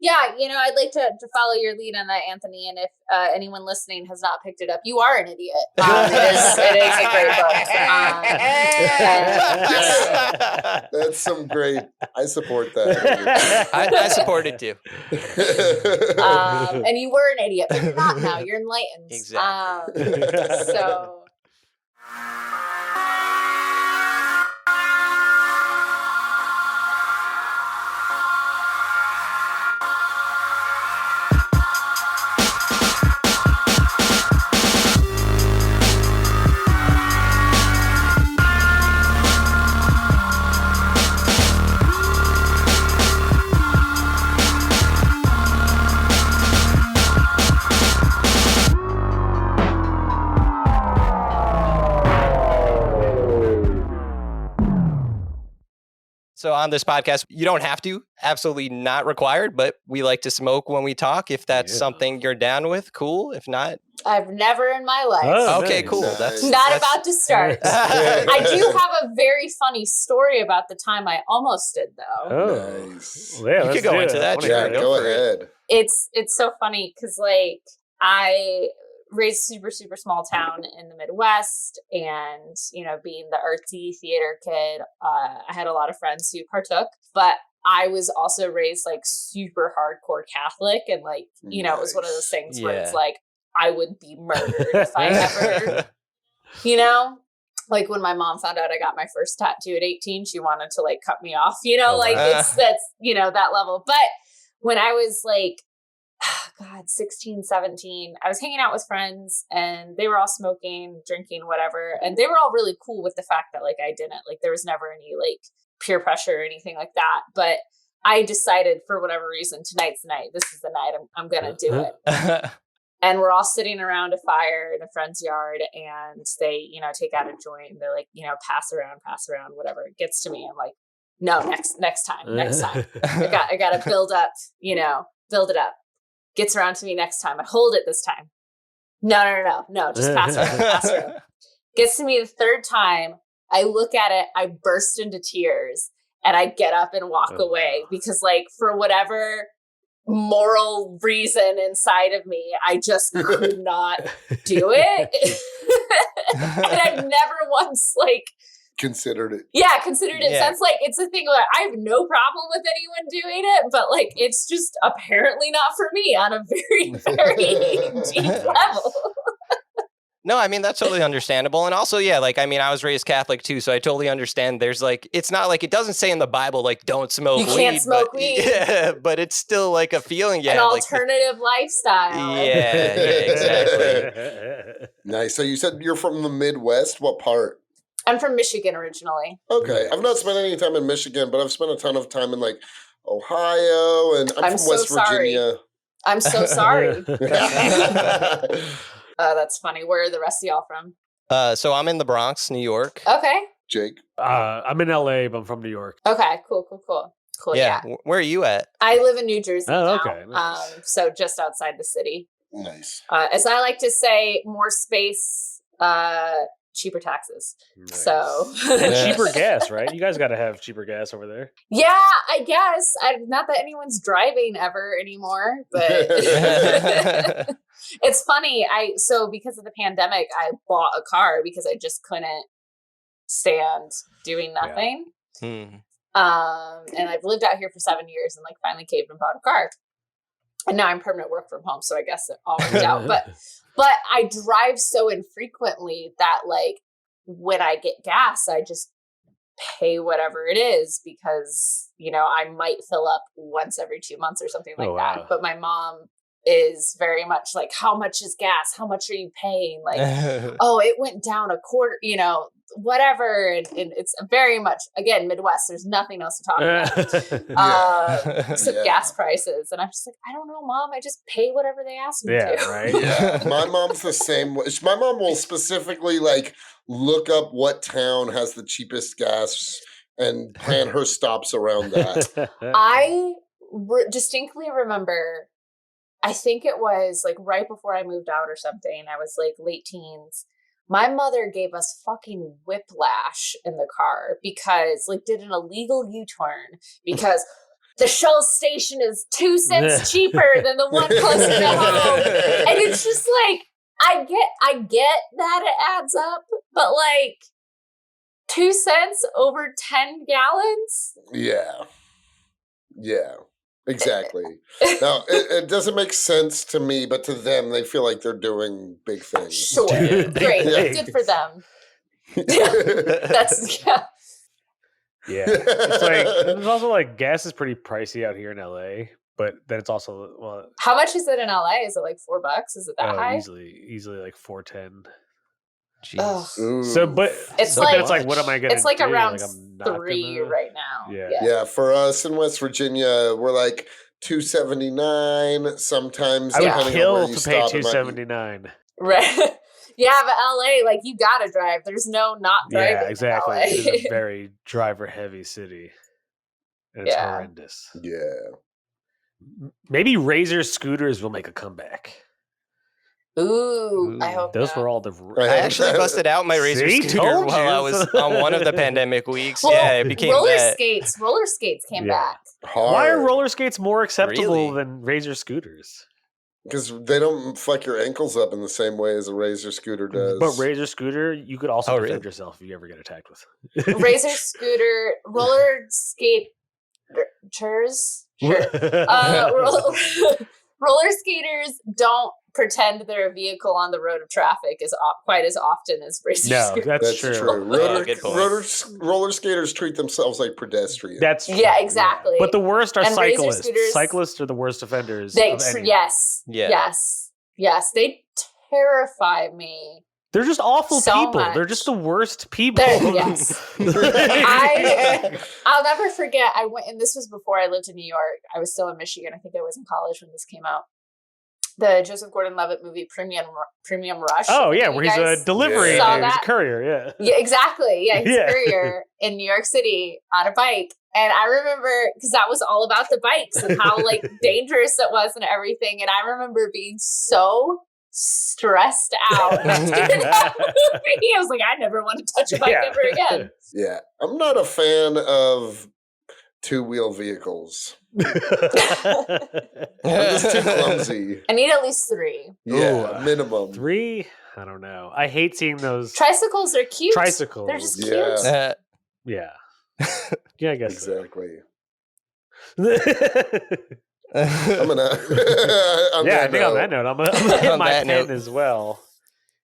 Yeah, I'd like to follow your lead on that, Anthony. And if anyone listening has not picked it up, you are an idiot. It is a great book. That's some great. I support that. I support it too. And you were an idiot, but you're not now. You're enlightened. Exactly. So. So on this podcast, you don't have to, absolutely not required, but we like to smoke when we talk. If that's something you're down with, cool. If not, I've never in my life. Oh, okay, nice. Cool. Nice. That's about to start. I do have a very funny story about the time I almost did, though. Oh, nice. Well, yeah, you could go into that. Yeah, go ahead. It's so funny because I raised a super, super small town in the Midwest, and being the artsy theater kid, I had a lot of friends who partook, but I was also raised super hardcore Catholic, and it was one of those things where it's I would be murdered if I ever, when my mom found out I got my first tattoo at 18, she wanted to cut me off, that's that level. But when I was 16, 17, I was hanging out with friends, and they were all smoking, drinking, whatever. And they were all really cool with the fact that I didn't, there was never any peer pressure or anything like that. But I decided for whatever reason, tonight's the night. This is the night I'm going to do it. And we're all sitting around a fire in a friend's yard, and they, take out a joint, and they're pass around, whatever. It gets to me. I'm like, no, next time. I got to build it up. Gets around to me next time. I hold it this time. No, just pass around. Gets to me the third time. I look at it. I burst into tears, and I get up and walk away because for whatever moral reason inside of me, I just could not do it. And I've never once considered it. Yeah, considered it. Sounds it's a thing where I have no problem with anyone doing it, but it's just apparently not for me on a very, very deep level. No, I mean, that's totally understandable. And also, I was raised Catholic too, so I totally understand there's it's not it doesn't say in the Bible, don't smoke weed. You can't smoke weed. Yeah, but it's still a feeling. Yeah, an alternative lifestyle. Yeah, exactly. Nice. So you said you're from the Midwest. What part? I'm from Michigan originally. Okay. I've not spent any time in Michigan, but I've spent a ton of time in Ohio, and I'm from West Virginia. I'm so sorry. That's funny. Where are the rest of y'all from? So I'm in the Bronx, New York. Okay. Jake? I'm in LA, but I'm from New York. Okay, cool. Yeah. Where are you at? I live in New Jersey now. Okay. Nice. So just outside the city. Nice. As I like to say, more space, cheaper taxes. Nice. So and cheaper gas, right? You guys got to have cheaper gas over there. Yeah, I guess. Not that anyone's driving ever anymore, but it's funny. So because of the pandemic, I bought a car because I just couldn't stand doing nothing. Yeah. And I've lived out here for 7 years, and finally caved and bought a car. And now I'm permanent work from home, so I guess it all worked out. But I drive so infrequently that when I get gas, I just pay whatever it is because, I might fill up once every 2 months or something like that. But my mom is very much how much is gas? How much are you paying? Oh, it went down a quarter, whatever. And it's very much, again, Midwest, there's nothing else to talk about except gas prices. And I'm just I don't know, Mom, I just pay whatever they ask me to. Right? Yeah, my mom's the same way. My mom will specifically look up what town has the cheapest gas and plan her stops around that. I distinctly remember, I think it was right before I moved out or something. I was late teens. My mother gave us fucking whiplash in the car because did an illegal U-turn because the Shell station is 2 cents cheaper than the one closer to home. And it's just like, I get that it adds up, but like 2 cents over 10 gallons? Yeah, exactly. Now, it doesn't make sense to me, but to them, they feel like they're doing big things. Sure. Dude, Great. yeah. Good for them. That's, yeah. Yeah, it's like there's also like gas is pretty pricey out here in LA, but then it's also well, How much is it in LA? Is it like $4? Is it that high? easily like 410. Jeez. Ooh. So, but It's So like it's like, what am I gonna? it's like do? around I'm not 3 gonna- right now. Yeah. For us in West Virginia, we're like $2.79. Sometimes, I would depending on kill where you to pay stop, it might be $2.79. Right. Yeah, but LA, like you gotta drive. There's no not driving. Yeah, exactly. In It is a LA. very driver-heavy city, and it's Yeah. horrendous. Yeah. Maybe Razor scooters will make a comeback. Ooh, I Ooh. hope Those not. were all the. I actually busted out my Razor See? scooter Told while I you. was on one of the pandemic weeks. Well, Yeah, it became roller that. skates came Yeah. back. Why are Hard. roller skates more acceptable Really? than Razor scooters? Because they don't fuck your ankles up in the same way as a Razor scooter does. But Razor scooter, you could also Oh, defend really? yourself if you ever get attacked with. Razor scooter, roller skate, chairs. Sure. Roller skaters don't pretend they're a vehicle on the road of traffic quite as often as razor No, scooters. that's That's true. true. good point. Roller skaters treat themselves like pedestrians. That's true, Yeah, exactly. But the worst are And Razor cyclists. scooters- Cyclists are the worst offenders. They of anyone. yes, Yeah. yes, they terrify me. They're just awful So people. much. They're just the worst people. Yes. I'll never forget. I went, and this was before I lived in New York. I was still in Michigan. I think I was in college when this came out. The Joseph Gordon-Levitt movie Premium Rush. Oh yeah, You where he's guys a delivery. saw He's a that? courier. Yeah. Yeah, exactly. Yeah, he's Yeah. a courier in New York City on a bike. And I remember, because that was all about the bikes and how like dangerous it was and everything. And I remember being so stressed out during that movie. I was like, I never want to touch a bike Yeah. ever again. Yeah. I'm not a fan of two-wheel vehicles. I'm just too clumsy. I need at least 3. Yeah, minimum. 3? I don't know. I hate seeing those Tricycles are cute. tricycles. They're just Yeah. cute. Yeah. Yeah, I guess so. Exactly. Yeah, I'm gonna. I think on that note, I'm gonna hit On my that pen note. as well.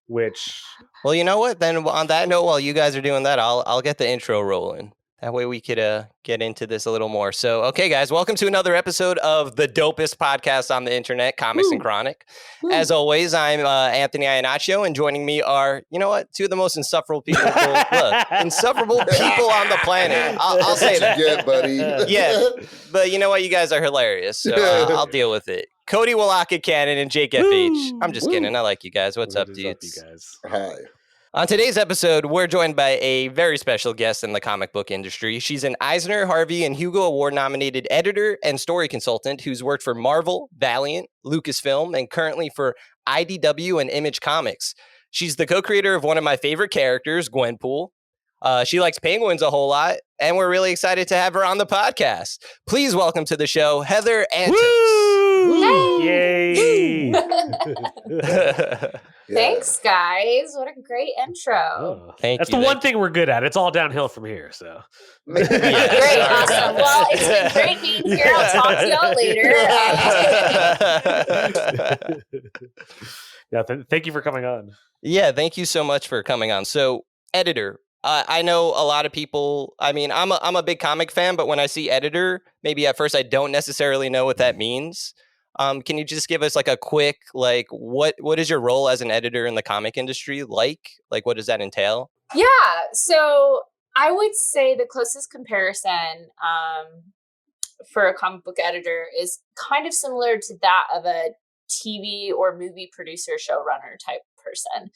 Which Well, you know what? Then on that note, while you guys are doing that, I'll get the intro rolling. That way we could get into this a little more. So, okay, guys, welcome to another episode of the dopest podcast on the internet, Comics and Chronic. As always, I'm Anthony Iannaccio, and joining me are, you know what, 2 of the most insufferable people. Insufferable people on the planet. I'll say that. Yeah, buddy. Yeah, but you know what? You guys are hilarious, so I'll deal with it. Cody Willaka Cannon and Jake FH. I'm just kidding. I like you guys. What's up, what is dudes? you guys? Hi. On today's episode, we're joined by a very special guest in the comic book industry. She's an Eisner, Harvey, and Hugo Award-nominated editor and story consultant who's worked for Marvel, Valiant, Lucasfilm, and currently for IDW and Image Comics. She's the co-creator of one of my favorite characters, Gwenpool. She likes penguins a whole lot, and we're really excited to have her on the podcast. Please welcome to the show, Heather Antos. Woo! Yay! Thanks, guys. What a great intro. Oh, Thank That's you, the one thank thing we're good at. It's all downhill from here. So Great, sorry. awesome. Well, it's been great being here. I'll talk to y'all later. yeah, thank you for coming on. Yeah, thank you so much for coming on. So, editor, I know a lot of people. I mean, I'm a big comic fan, but when I see editor, maybe at first I don't necessarily know what that means. Can you just give us like a quick, like, what is your role as an editor in the comic industry like? Like, what does that entail? Yeah, so I would say the closest comparison for a comic book editor is kind of similar to that of a TV or movie producer, showrunner type person.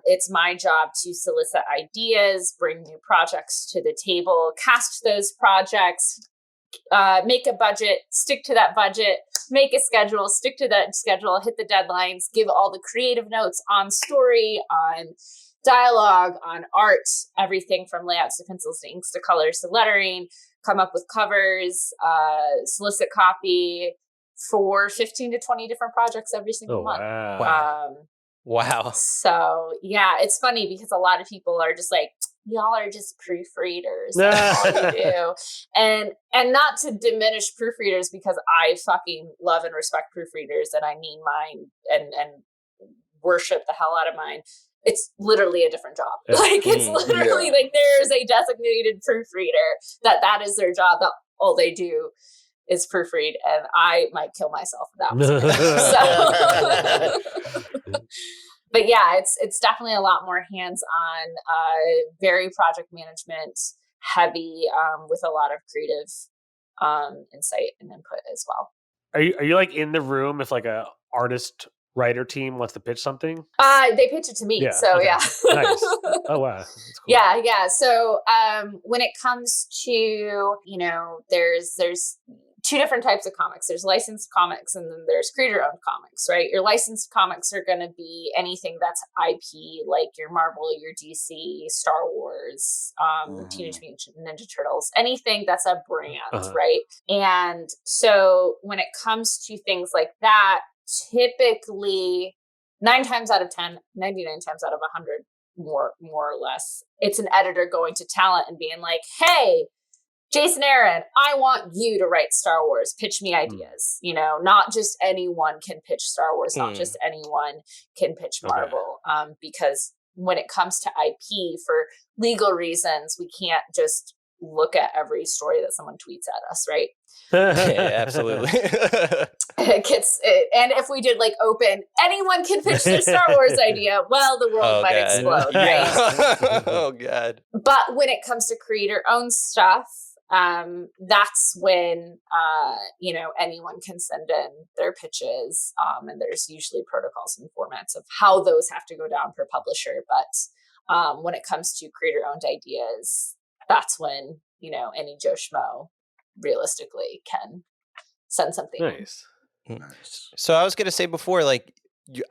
It's my job to solicit ideas, bring new projects to the table, cast those projects, make a budget, stick to that budget, make a schedule, stick to that schedule, hit the deadlines, give all the creative notes on story, on dialogue, on art, everything from layouts to pencils to inks to colors to lettering, come up with covers, solicit copy for 15 to 20 different projects every single month. Wow. Wow. So yeah, it's funny because a lot of people are just like, y'all are just proofreaders. That's all you do. And not to diminish proofreaders, because I fucking love and respect proofreaders, and I need mine and worship the hell out of mine. It's literally a different job. Like, it's literally like there's a designated proofreader that is their job, that all they do is proofread, and I might kill myself if that was so. But yeah, it's definitely a lot more hands-on, very project management heavy, with a lot of creative insight and input as well. Are you like in the room if like a artist writer team wants to pitch something? They pitch it to me. So okay. yeah. Nice. Oh wow. That's cool. Yeah. So when it comes to, there's two different types of comics. There's licensed comics, and then there's creator-owned comics, right? Your licensed comics are going to be anything that's IP, like your Marvel, your DC, Star Wars, Teenage Mutant Ninja Turtles, anything that's a brand, right? And so when it comes to things like that, typically 9 times out of 10, 99 times out of 100, more or less, it's an editor going to talent and being like, hey, Jason Aaron, I want you to write Star Wars. Pitch me ideas. Not just anyone can pitch Star Wars. Not just anyone can pitch Marvel. Because when it comes to IP, for legal reasons, we can't just look at every story that someone tweets at us, right? Yeah, absolutely. And if we did like open, anyone can pitch their Star Wars idea, well, the world might explode, right? Oh God. But when it comes to creator-owned stuff, that's when anyone can send in their pitches, and there's usually protocols and formats of how those have to go down per publisher. But when it comes to creator-owned ideas, that's when any Joe Schmo realistically can send something. Nice. So I was gonna say before, like,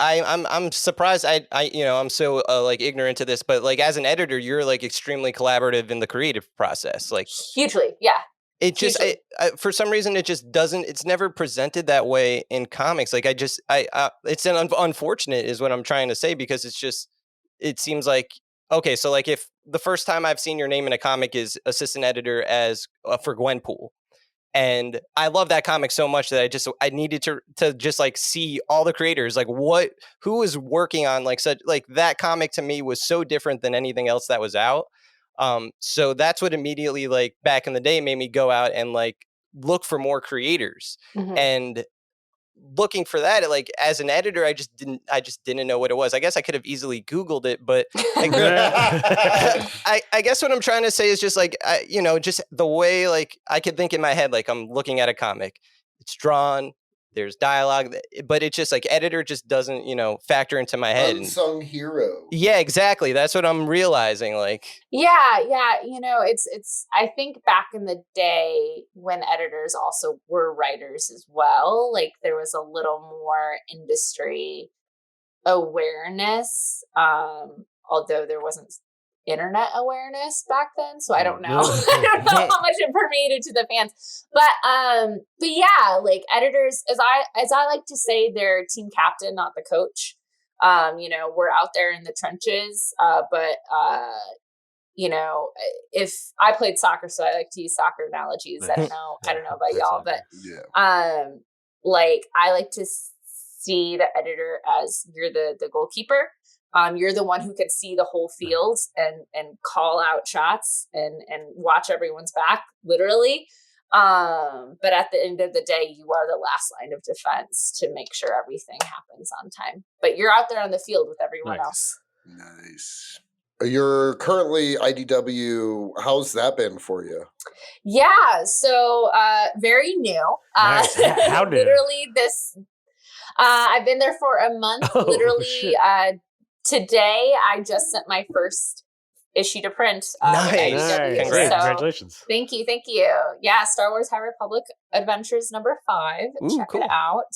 I'm surprised. I'm so like ignorant to this, but like as an editor, you're like extremely collaborative in the creative process. Like hugely, yeah. It just for some reason it just doesn't. It's never presented that way in comics. Like it's unfortunate is what I'm trying to say, because it seems like, okay, so like if the first time I've seen your name in a comic is assistant editor for Gwenpool. And I love that comic so much that I needed to just like see all the creators, like who was working on like such, like that comic to me was so different than anything else that was out. So that's what immediately, like back in the day, made me go out and like look for more creators. And looking for that, like as an editor, I just didn't know what it was. I guess I could have easily Googled it, but like, I guess what I'm trying to say is just like, just the way like I could think in my head, like I'm looking at a comic, it's drawn, there's dialogue, but it's just like editor just doesn't, factor into my head. Unsung hero. Yeah, exactly. That's what I'm realizing. Like, yeah. It's, I think back in the day when editors also were writers as well, like there was a little more industry awareness, although there wasn't internet awareness back then, so I don't know. I don't know how much it permeated to the fans, but yeah, like editors, as I like to say, they're team captain, not the coach. We're out there in the trenches, but if I played soccer, so I like to use soccer analogies. I don't know about y'all, but like I like to see the editor as you're the goalkeeper. You're the one who can see the whole field and call out shots and watch everyone's back, literally. But at the end of the day, you are the last line of defense to make sure everything happens on time. But you're out there on the field with everyone else. Nice. You're currently IDW. How's that been for you? Yeah, so very new. Nice. How new? Literally I've been there for a month. Literally, today I just sent my first issue to print. Nice. IDW. Congrats. Congratulations. Thank you. Yeah, Star Wars High Republic Adventures number 5. Check it out.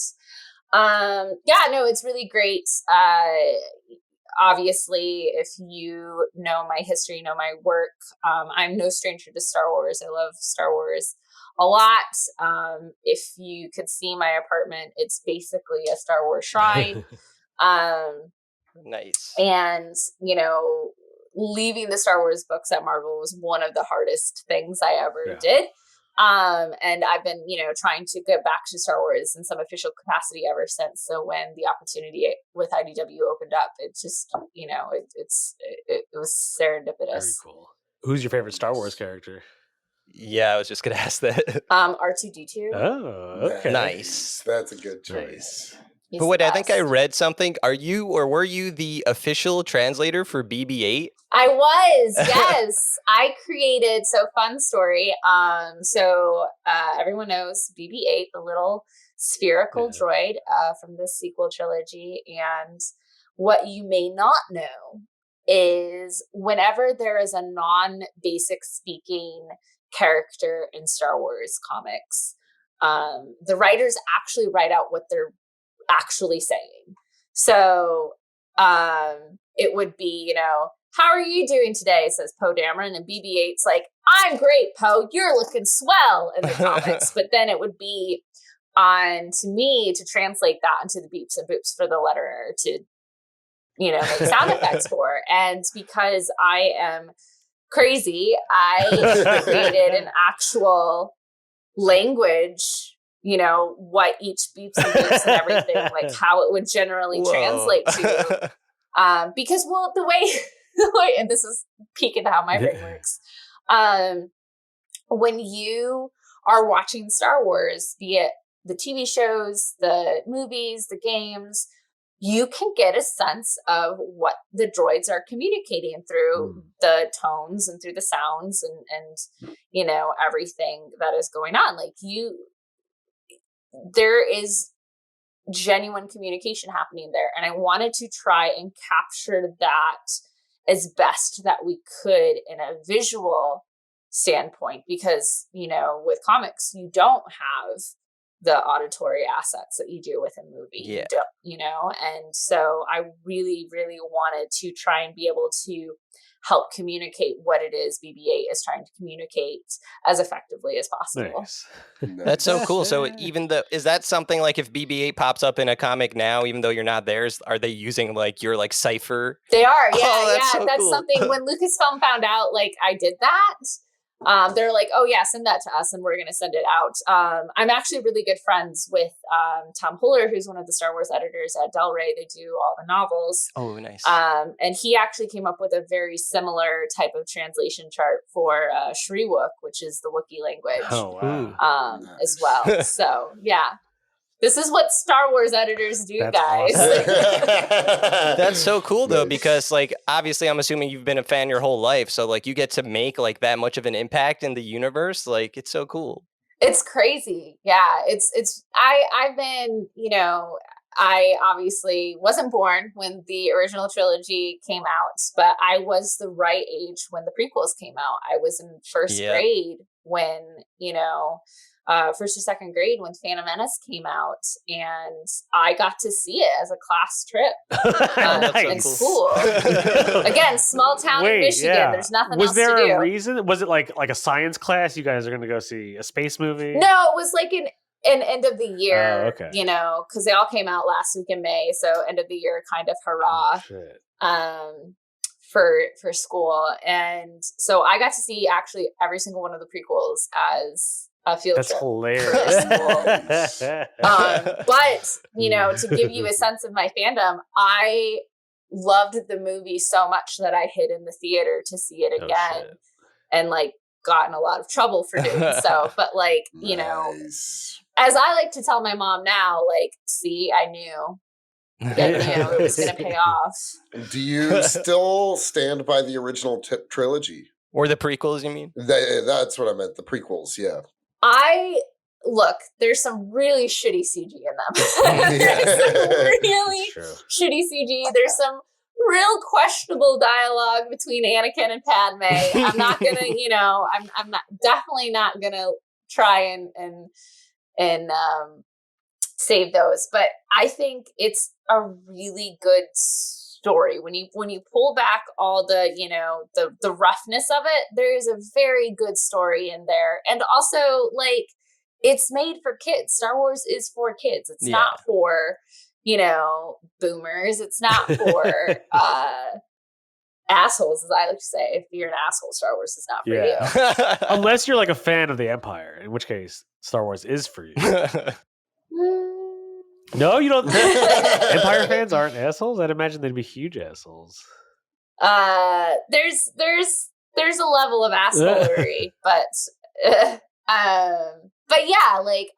Yeah, no, it's really great. obviously, if you know my history, know my work, I'm no stranger to Star Wars. I love Star Wars a lot. If you could see my apartment, it's basically a Star Wars shrine. Nice. And, leaving the Star Wars books at Marvel was one of the hardest things I ever did. And I've been, trying to get back to Star Wars in some official capacity ever since. So when the opportunity with IDW opened up, it just, it was serendipitous. Very cool. Who's your favorite Star Wars character? Yeah, I was just gonna ask that. R2-D2. Oh, okay. Nice. That's a good choice. But wait, I think I read something. Are you or were you the official translator for BB-8? I was, yes. I created, so fun story. So everyone knows BB-8, the little spherical droid from the sequel trilogy. And what you may not know is whenever there is a non-basic speaking character in Star Wars comics, the writers actually write out what they're actually saying. So it would be, how are you doing today? Says Poe Dameron, and BB-8's like, I'm great, Poe. You're looking swell in the comics. But then it would be on to me to translate that into the beeps and boops for the letterer to, make sound effects for. And because I am crazy, I created an actual language, what each beeps and boops and everything, like how it would generally translate to. Because, the way, and this is peek into how my brain works. When you are watching Star Wars, be it the TV shows, the movies, the games, you can get a sense of what the droids are communicating through the tones and through the sounds and everything that is going on. Like there is genuine communication happening there. And I wanted to try and capture that as best that we could in a visual standpoint, because, with comics, you don't have the auditory assets that you do with a movie. Yeah. And so I really, really wanted to try and be able to help communicate what it is BB-8 is trying to communicate as effectively as possible. Nice. That's so cool. So is that something like if BB-8 pops up in a comic now, even though you're not there, are they using like your like cipher? They are. Yeah. Oh, that's That's cool. something when Lucasfilm found out, like I did that. They're like, oh yeah, send that to us and we're going to send it out. I'm actually really good friends with Tom Huller, who's one of the Star Wars editors at Del Rey. They do all the novels. Oh, nice. And he actually came up with a very similar type of translation chart for Shriwook, which is the Wookiee language, Oh, wow. as well. So yeah. This is what Star Wars editors do, That's guys. awesome. That's so cool though, because like obviously I'm assuming you've been a fan your whole life, so like you get to make like that much of an impact in the universe. Like it's so cool. It's crazy. Yeah. I've been, I obviously wasn't born when the original trilogy came out, but I was the right age when the prequels came out. I was in first grade when, first or second grade when Phantom Menace came out, and I got to see it as a class trip in school. Again, small town in Michigan. Yeah. There's nothing else to do. Was there a reason? Was it like a science class? You guys are going to go see a space movie? No, it was like an end of the year, because they all came out last week in May. So end of the year kind of hurrah for school. And so I got to see actually every single one of the prequels as a field trip. That's hilarious. But, to give you a sense of my fandom, I loved the movie so much that I hid in the theater to see it again and like got in a lot of trouble for doing so. But like, as I like to tell my mom now, like, see, I knew it was going to pay off. Do you still stand by the original trilogy? Or the prequels, you mean? That's what I meant, the prequels, yeah. Look, there's some really shitty CG in them. There's some really shitty CG. There's some real questionable dialogue between Anakin and Padme. I'm not gonna, I'm not definitely not gonna try and save those. But I think it's a really good story. When you pull back all the, you know, the roughness of it, there is a very good story in there. And also, like, it's made for kids. Star Wars is for kids. It's not for, you know, boomers. It's not for assholes, as I like to say. If you're an asshole, Star Wars is not for you. Unless you're like a fan of the Empire, in which case Star Wars is for you. No, you don't. Empire fans aren't assholes. I'd imagine they'd be huge assholes. There's a level of assholery, but yeah, like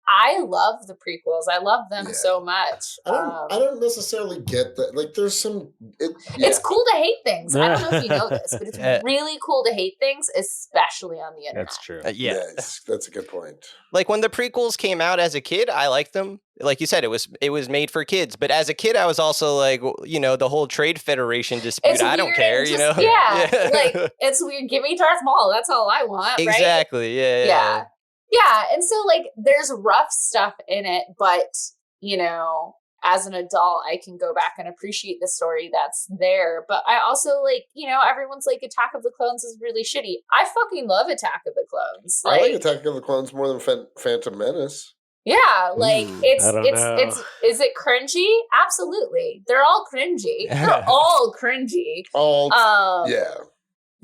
I love the prequels. I love them so much. I don't necessarily get that. Like, there's some. It's cool to hate things. I don't know if you know this, but it's really cool to hate things, especially on the internet. That's true. Yes, that's a good point. Like, when the prequels came out as a kid, I liked them. Like you said, it was made for kids. But as a kid, I was also like, you know, the whole Trade Federation dispute. I don't care, you know? Yeah, like, it's weird. Give me Darth Maul. That's all I want, right? Exactly, yeah. Yeah, and so, like, there's rough stuff in it, but, you know, as an adult, I can go back and appreciate the story that's there. But I also, like, you know, everyone's like, Attack of the Clones is really shitty. I fucking love Attack of the Clones. I like Attack of the Clones more than Phantom Menace. Yeah, like, I don't know. is it cringy? Absolutely. They're all cringy. They're all cringy. Yeah.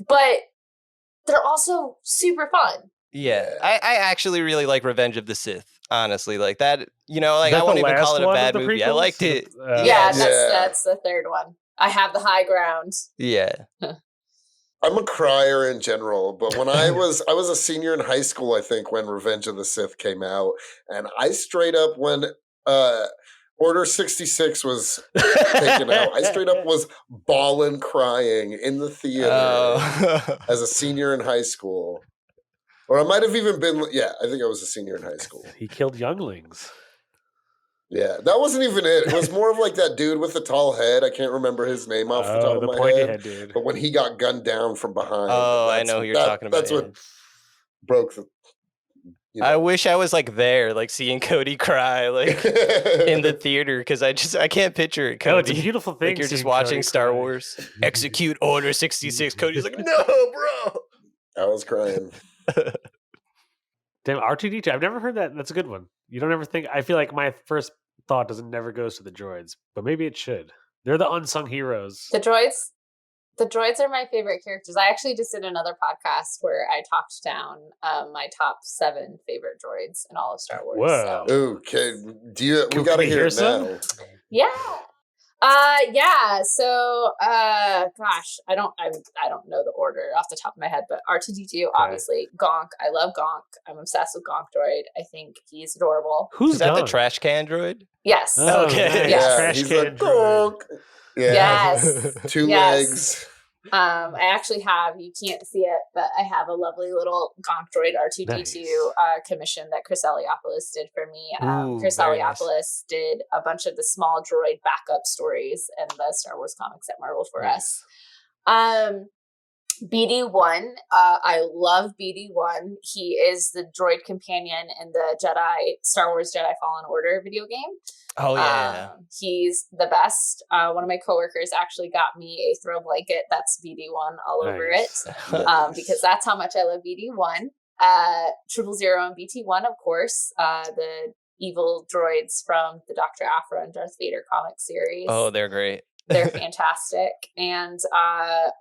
But they're also super fun. Yeah, I actually really like Revenge of the Sith. Honestly, like that, you know, like Is that I won't the even call last it a one of bad the movie. I prequels? liked it. That's the third one. I have the high ground. Yeah. I'm a crier in general, but when I was a senior in high school, I think, when Revenge of the Sith came out, and I straight up, when Order 66 was taken out, I straight up was bawling, crying in the theater as a senior in high school. Or I might have even been, I think I was a senior in high school. He killed younglings. Yeah, that wasn't even it. It was more of like that dude with the tall head. I can't remember his name off the top of my pointy head. Dude. But when he got gunned down from behind. I know who you're talking about. That's what broke the... You know. I wish I was like there, like seeing Cody cry like in the theater, because I can't picture it. Cody. No, it's a beautiful thing. Like you're just watching Cody Star cry. Wars. Execute Order 66. Cody's like, no, bro. I was crying. Damn, R2D2. I've never heard that. That's a good one. You don't ever think. I feel like my first thought never goes to the droids, but maybe it should. They're the unsung heroes. The droids are my favorite characters. I actually just did another podcast where I talked down my top 7 favorite droids in all of Star Wars. Whoa. So. Okay. We gotta hear it now. Yeah. So gosh, I don't know the order off the top of my head, but R2D2, obviously. Gonk. I love Gonk. I'm obsessed with Gonk Droid. I think he's adorable. Is that the trash can droid? Yes. Oh, Okay. Nice. Yes. Trash can droid. Yeah. Yes. 2 Yes. legs. I actually have, you can't see it, but I have a lovely little Gonk Droid R2D2 commission that Chris Eliopoulos did for me. Chris Eliopoulos did a bunch of the small droid backup stories in the Star Wars comics at Marvel for us. BD1, I love BD1. He is the droid companion in the Star Wars Jedi Fallen Order video game. Oh yeah, he's the best. One of my coworkers actually got me a throw blanket that's BD1 all over it, because that's how much I love BD1. 000 and BT1, of course, the evil droids from the Dr. Aphra and Darth Vader comic series. Oh, they're great. They're fantastic. And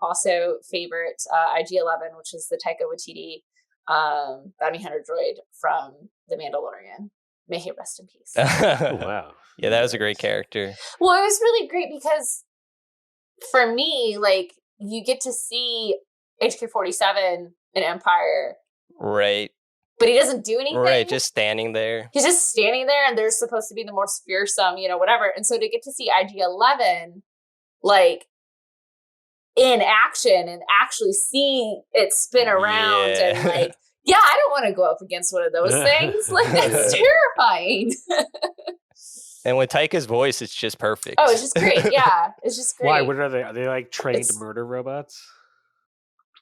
also favorite IG-11, which is the Taika Waititi bounty hunter droid from The Mandalorian. May he rest in peace. Oh, wow. Yeah, that was a great character. Well, it was really great because for me, like, you get to see HK-47 in Empire. Right. But he doesn't do anything. Right, just standing there. He's just standing there, and they're supposed to be the most fearsome, whatever. And so to get to see IG-11, like, in action and actually see it spin around and, like, yeah, I don't want to go up against one of those things. Like, that's terrifying. And with Taika's voice, it's just perfect. Oh, it's just great. Yeah, it's just great. Why? What are they? Are they like trained murder robots?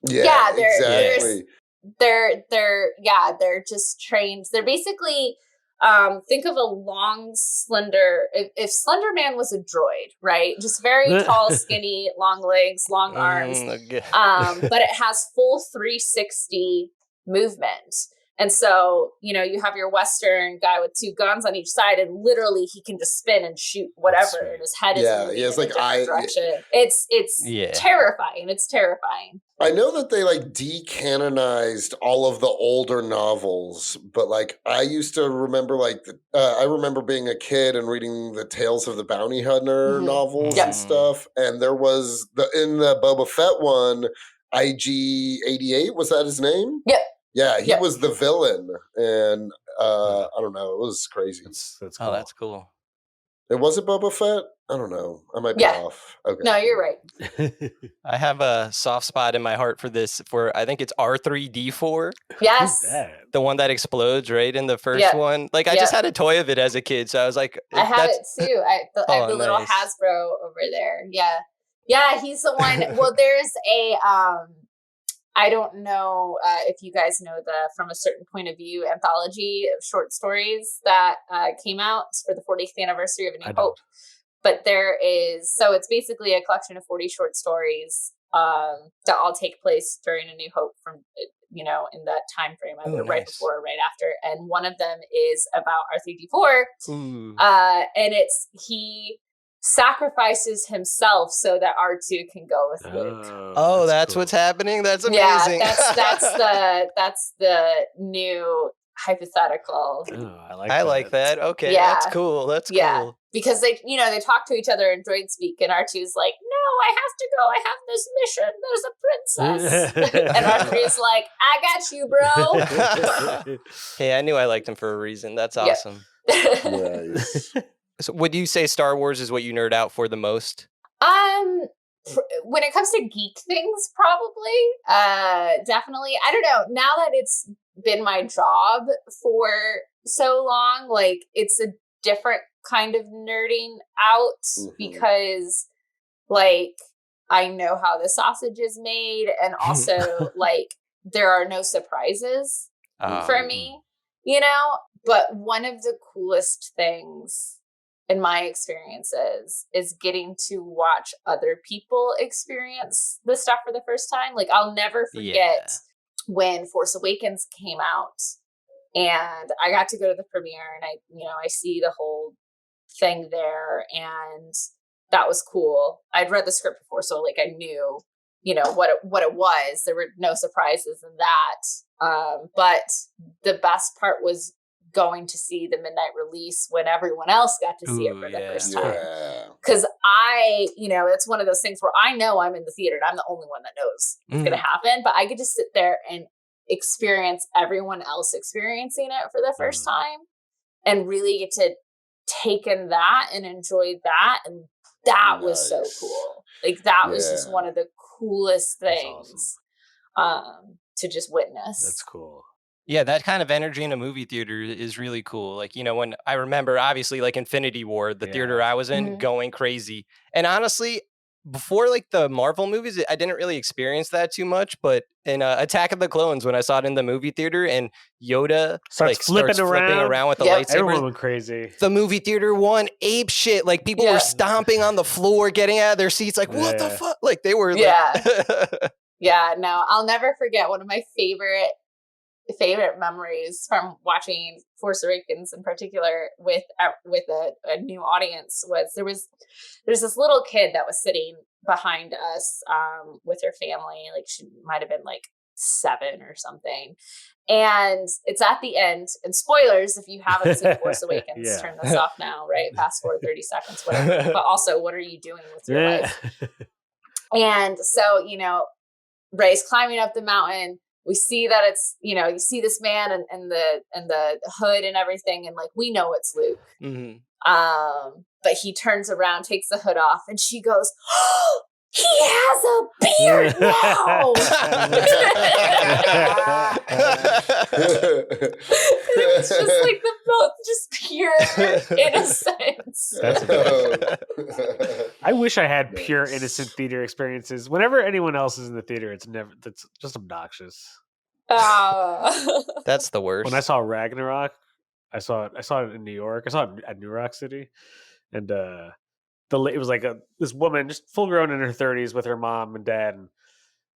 Yeah, exactly. They're just trained. They're basically Think of a long, slender. If Slender Man was a droid, right? Just very tall, skinny, long legs, long arms. Okay. But it has full 360 movement. And so, you have your Western guy with two guns on each side, and literally he can just spin and shoot whatever, and his head is moving he has in a different direction. It's terrifying. It's terrifying. I know that they decanonized all of the older novels, but I used to remember I remember being a kid and reading the Tales of the Bounty Hunter novels and stuff. And there was in the Boba Fett one, IG-88, was that his name? Yep. Yeah, he was the villain, and I don't know, it was crazy. That's cool. Oh, that's cool. It was it Boba Fett? I don't know. I might be off. Okay. No, you're right. I have a soft spot in my heart for this. I think it's R3D4. Yes. The one that explodes right in the first one. I just had a toy of it as a kid, so I was like, I have it too. I have the little Hasbro over there. Yeah. Yeah, he's the one. Well, there's a I don't know if you guys know the From a Certain Point of View anthology of short stories that came out for the 40th anniversary of A New Hope. But so it's basically a collection of 40 short stories that all take place during A New Hope from, in that time frame, either right before or right after. And one of them is about R3D4. And he sacrifices himself so that R2 can go with Luke. Oh, that's cool. What's happening? That's amazing. Yeah, that's the new hypothetical. Oh, I like that. Okay, that's cool. That's cool. Because they talk to each other in droid speak, and R2's like, "No, I have to go. I have this mission. There's a princess." And R3's like, "I got you, bro." Hey, I knew I liked him for a reason. That's awesome. Nice. So would you say Star Wars is what you nerd out for the most? When it comes to geek things, probably, definitely. I don't know. Now that it's been my job for so long, it's a different kind of nerding out because, I know how the sausage is made, and also, there are no surprises for me, But one of the coolest things in my experiences is getting to watch other people experience the stuff for the first time. I'll never forget when Force Awakens came out, and I got to go to the premiere, and I see the whole thing there, and that was cool. I'd read the script before, so I knew, what it was. There were no surprises in that. But the best part was going to see the midnight release when everyone else got to see it for the first time. Because it's one of those things where I know I'm in the theater and I'm the only one that knows it's going to happen, but I get to sit there and experience everyone else experiencing it for the first time and really get to take in that and enjoy that. And that was so cool. That was just one of the coolest things to just witness. That's cool. Yeah, that kind of energy in a movie theater is really cool. When I remember, obviously, Infinity War, the theater I was in, going crazy. And honestly, before the Marvel movies, I didn't really experience that too much. But in Attack of the Clones, when I saw it in the movie theater and Yoda starts flipping around with the lightsaber, everyone went crazy. The movie theater won ape shit. People were stomping on the floor, getting out of their seats. What the fuck? They were Yeah, no, I'll never forget one of my favorite memories from watching Force Awakens in particular with a new audience was there's this little kid that was sitting behind us with her family. She might have been 7 or something, and it's at the end, and spoilers if you haven't seen Force Awakens, turn this off now, right? Fast forward 30 seconds, whatever. But also, what are you doing with your life? And so Rey's climbing up the mountain. We see that it's, you see this man and the hood and everything. And we know it's Luke. Mm-hmm. But he turns around, takes the hood off, and she goes, "Oh, he has a beard now." It's just the most just pure innocence. I wish I had pure innocent theater experiences. Whenever anyone else is in the theater, that's just obnoxious. That's the worst. When I saw Ragnarok, I saw it in New York. I saw it at New Rock City, and it was like this woman, just full grown in her 30s, with her mom and dad, and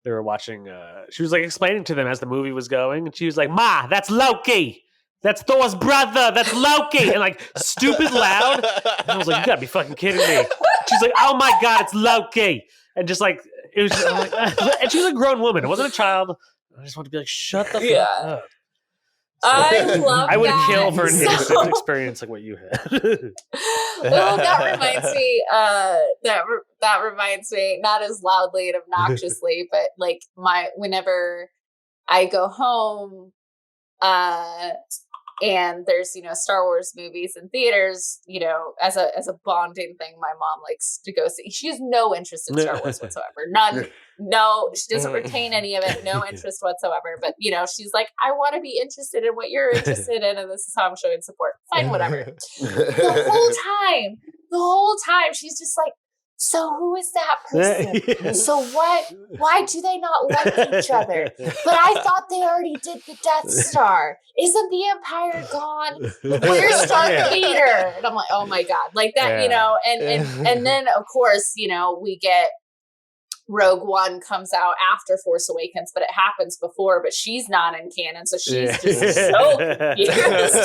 they were watching. She was like explaining to them as the movie was going, and she was like, "Ma, that's Loki. That's Thor's brother. That's Loki," and like stupid loud. And I was like, "You gotta be fucking kidding me!" She's like, "Oh my god, it's Loki!" And just like it was, I'm like, and she was a grown woman. It wasn't a child. I just want to be like, "Shut the fuck up." I love I would that. kill for an innocent experience like what you had. Well, that reminds me. That reminds me, not as loudly and obnoxiously, but like whenever I go home, and there's Star Wars movies in theaters, as a bonding thing, my mom likes to go see. She has no interest in Star Wars whatsoever. None. No, she doesn't retain any of it. No interest whatsoever. But she's like, I want to be interested in what you're interested in, and this is how I'm showing support. Fine, whatever. The whole time, she's just like, so who is that person? So what? Why do they not like each other? But I thought they already did the Death Star. Isn't the Empire gone? Where's Darth Vader? And I'm like, oh my god, like that, and then of course, we get Rogue One comes out after Force Awakens, but it happens before. But she's not in canon, so she's just so confused.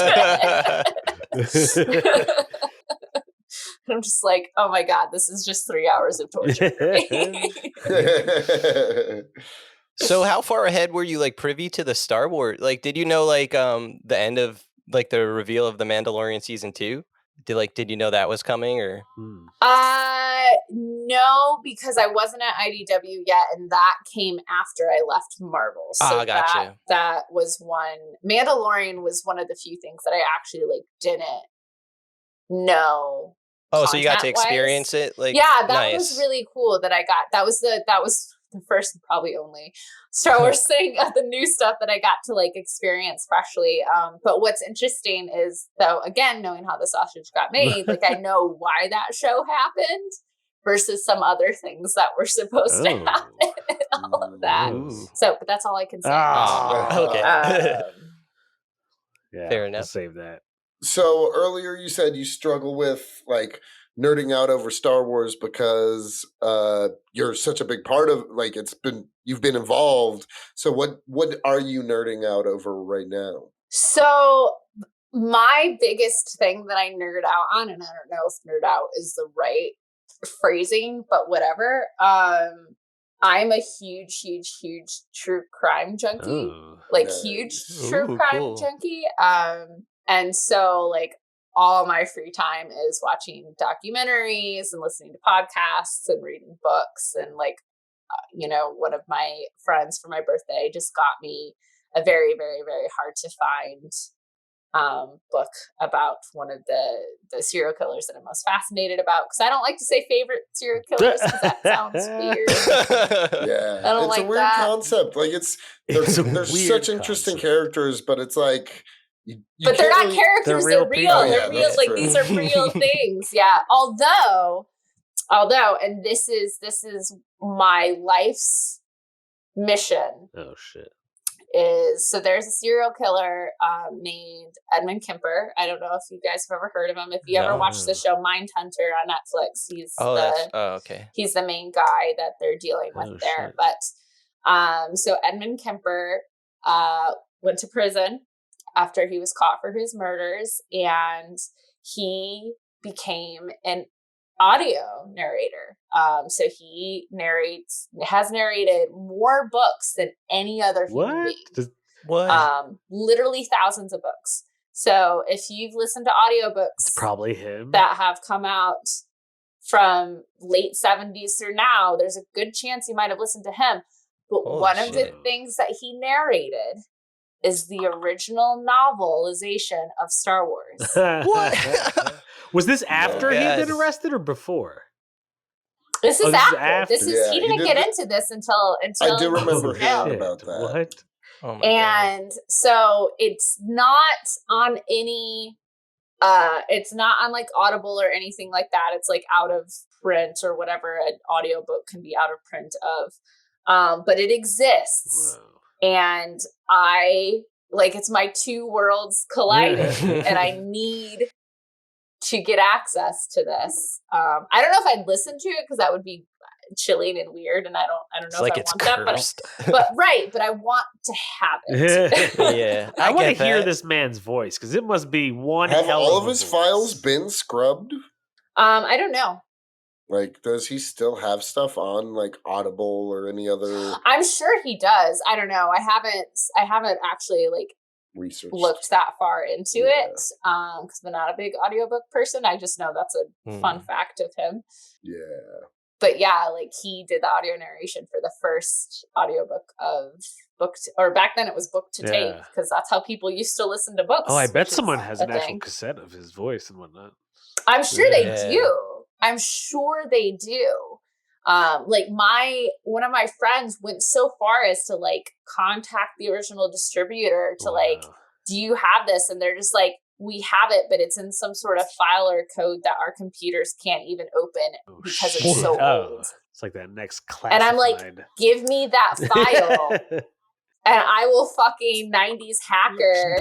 I'm just like, oh my god, this is just 3 hours of torture for me. So how far ahead were you like privy to the Star Wars? Like, did you know like the end of like the reveal of the Mandalorian season 2? Did you know that was coming or? No, because I wasn't at IDW yet, and that came after I left Marvel. So gotcha. that was one. Mandalorian was one of the few things that I actually like didn't know. Oh, so you got to experience it? Like, yeah, that was really cool that I got. That was the first and probably only Star Wars thing of the new stuff that I got to like experience freshly. But what's interesting is, though, again, knowing how the sausage got made, like I know why that show happened versus some other things that were supposed to happen and all of that. So, but that's all I can say. Okay. Yeah, fair enough. I'll save that. So earlier you said you struggle with like nerding out over Star Wars because you're such a big part of like you've been involved. So what are you nerding out over right now? So my biggest thing that I nerd out on, and I don't know if nerd out is the right phrasing, but whatever. I'm a huge true crime junkie. Huge true crime junkie. And so like all my free time is watching documentaries and listening to podcasts and reading books. And like, one of my friends for my birthday just got me a very, very, very hard to find book about one of the serial killers that I'm most fascinated about. Because I don't like to say favorite serial killers because that sounds weird. Yeah, I don't it's like a weird concept. Like there's such interesting characters, but it's like. But they're not characters, they're real. Oh, yeah, they're real. Like these are real things. Yeah. Although, and this is my life's mission. Oh shit. So there's a serial killer named Edmund Kemper. I don't know if you guys have ever heard of him. If you ever watched the show Mindhunter on Netflix, he's the main guy that they're dealing with there. Shit. But so Edmund Kemper went to prison after he was caught for his murders, and he became an audio narrator. So he has narrated more books than any other human being. What? Literally thousands of books. So if you've listened to audiobooks, It's probably him that have come out from late 70s through now, there's a good chance you might have listened to him. But one of the things that he narrated is the original novelization of Star Wars. What? Was this after he'd been arrested or before? This is after. He didn't get into this until I do remember hearing about that. What? Oh my God. So it's not on any it's not on like Audible or anything like that. It's like out of print or whatever an audiobook can be out of print of. But it exists. Whoa. And I like it's my two worlds colliding and I need to get access to this. I don't know if I'd listen to it because that would be chilling and weird, and I don't It's know like if I it's want cursed. that, but I want to have it. Yeah, I want to get hear that. this man's voice because it must be one Have hell all of of a his voice. files been scrubbed? I don't know. Like, does he still have stuff on like Audible or any other I'm sure he does. I don't know. I haven't actually like research? looked that far into Yeah. it because I'm not a big audiobook person. I just know that's a fun fact of him. Yeah. But yeah, like he did the audio narration for the first audiobook of or back then it was book to tape Yeah. because that's how people used to listen to books. Oh, I bet which is someone has a an actual thing. cassette of his voice and whatnot. I'm sure Yeah. they do. I'm sure they do. Like one of my friends went so far as to like contact the original distributor to like, do you have this? And they're just like, we have it, but it's in some sort of file or code that our computers can't even open because it's so old. It's like that next classified. And I'm like, give me that file and I will fucking 90s hacker.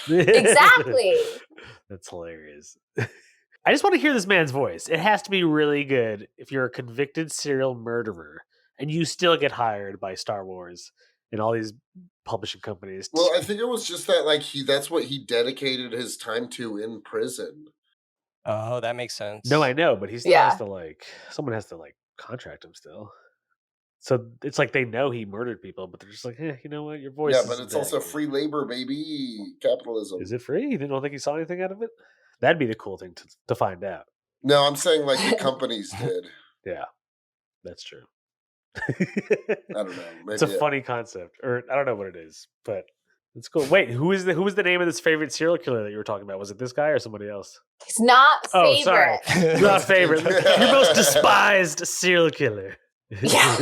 Exactly. That's hilarious. I just want to hear this man's voice. It has to be really good if you're a convicted serial murderer and you still get hired by Star Wars and all these publishing companies. Well, I think it was just that like that's what he dedicated his time to in prison. Oh, that makes sense. No, I know, but he still has to like, someone has to like contract him still. So it's like they know he murdered people, but they're just like, you know what, your voice. Yeah, but it's also free labor, baby. Capitalism. Is it free? You don't think he saw anything out of it? That'd be the cool thing to find out. No, I'm saying like the companies did. Yeah, that's true. I don't know. Maybe It's a funny concept, or I don't know what it is, but it's cool. Wait, who was the name of this favorite serial killer that you were talking about? Was it this guy or somebody else? It's not favorite. Oh, sorry, not favorite. Your most despised serial killer. Yeah.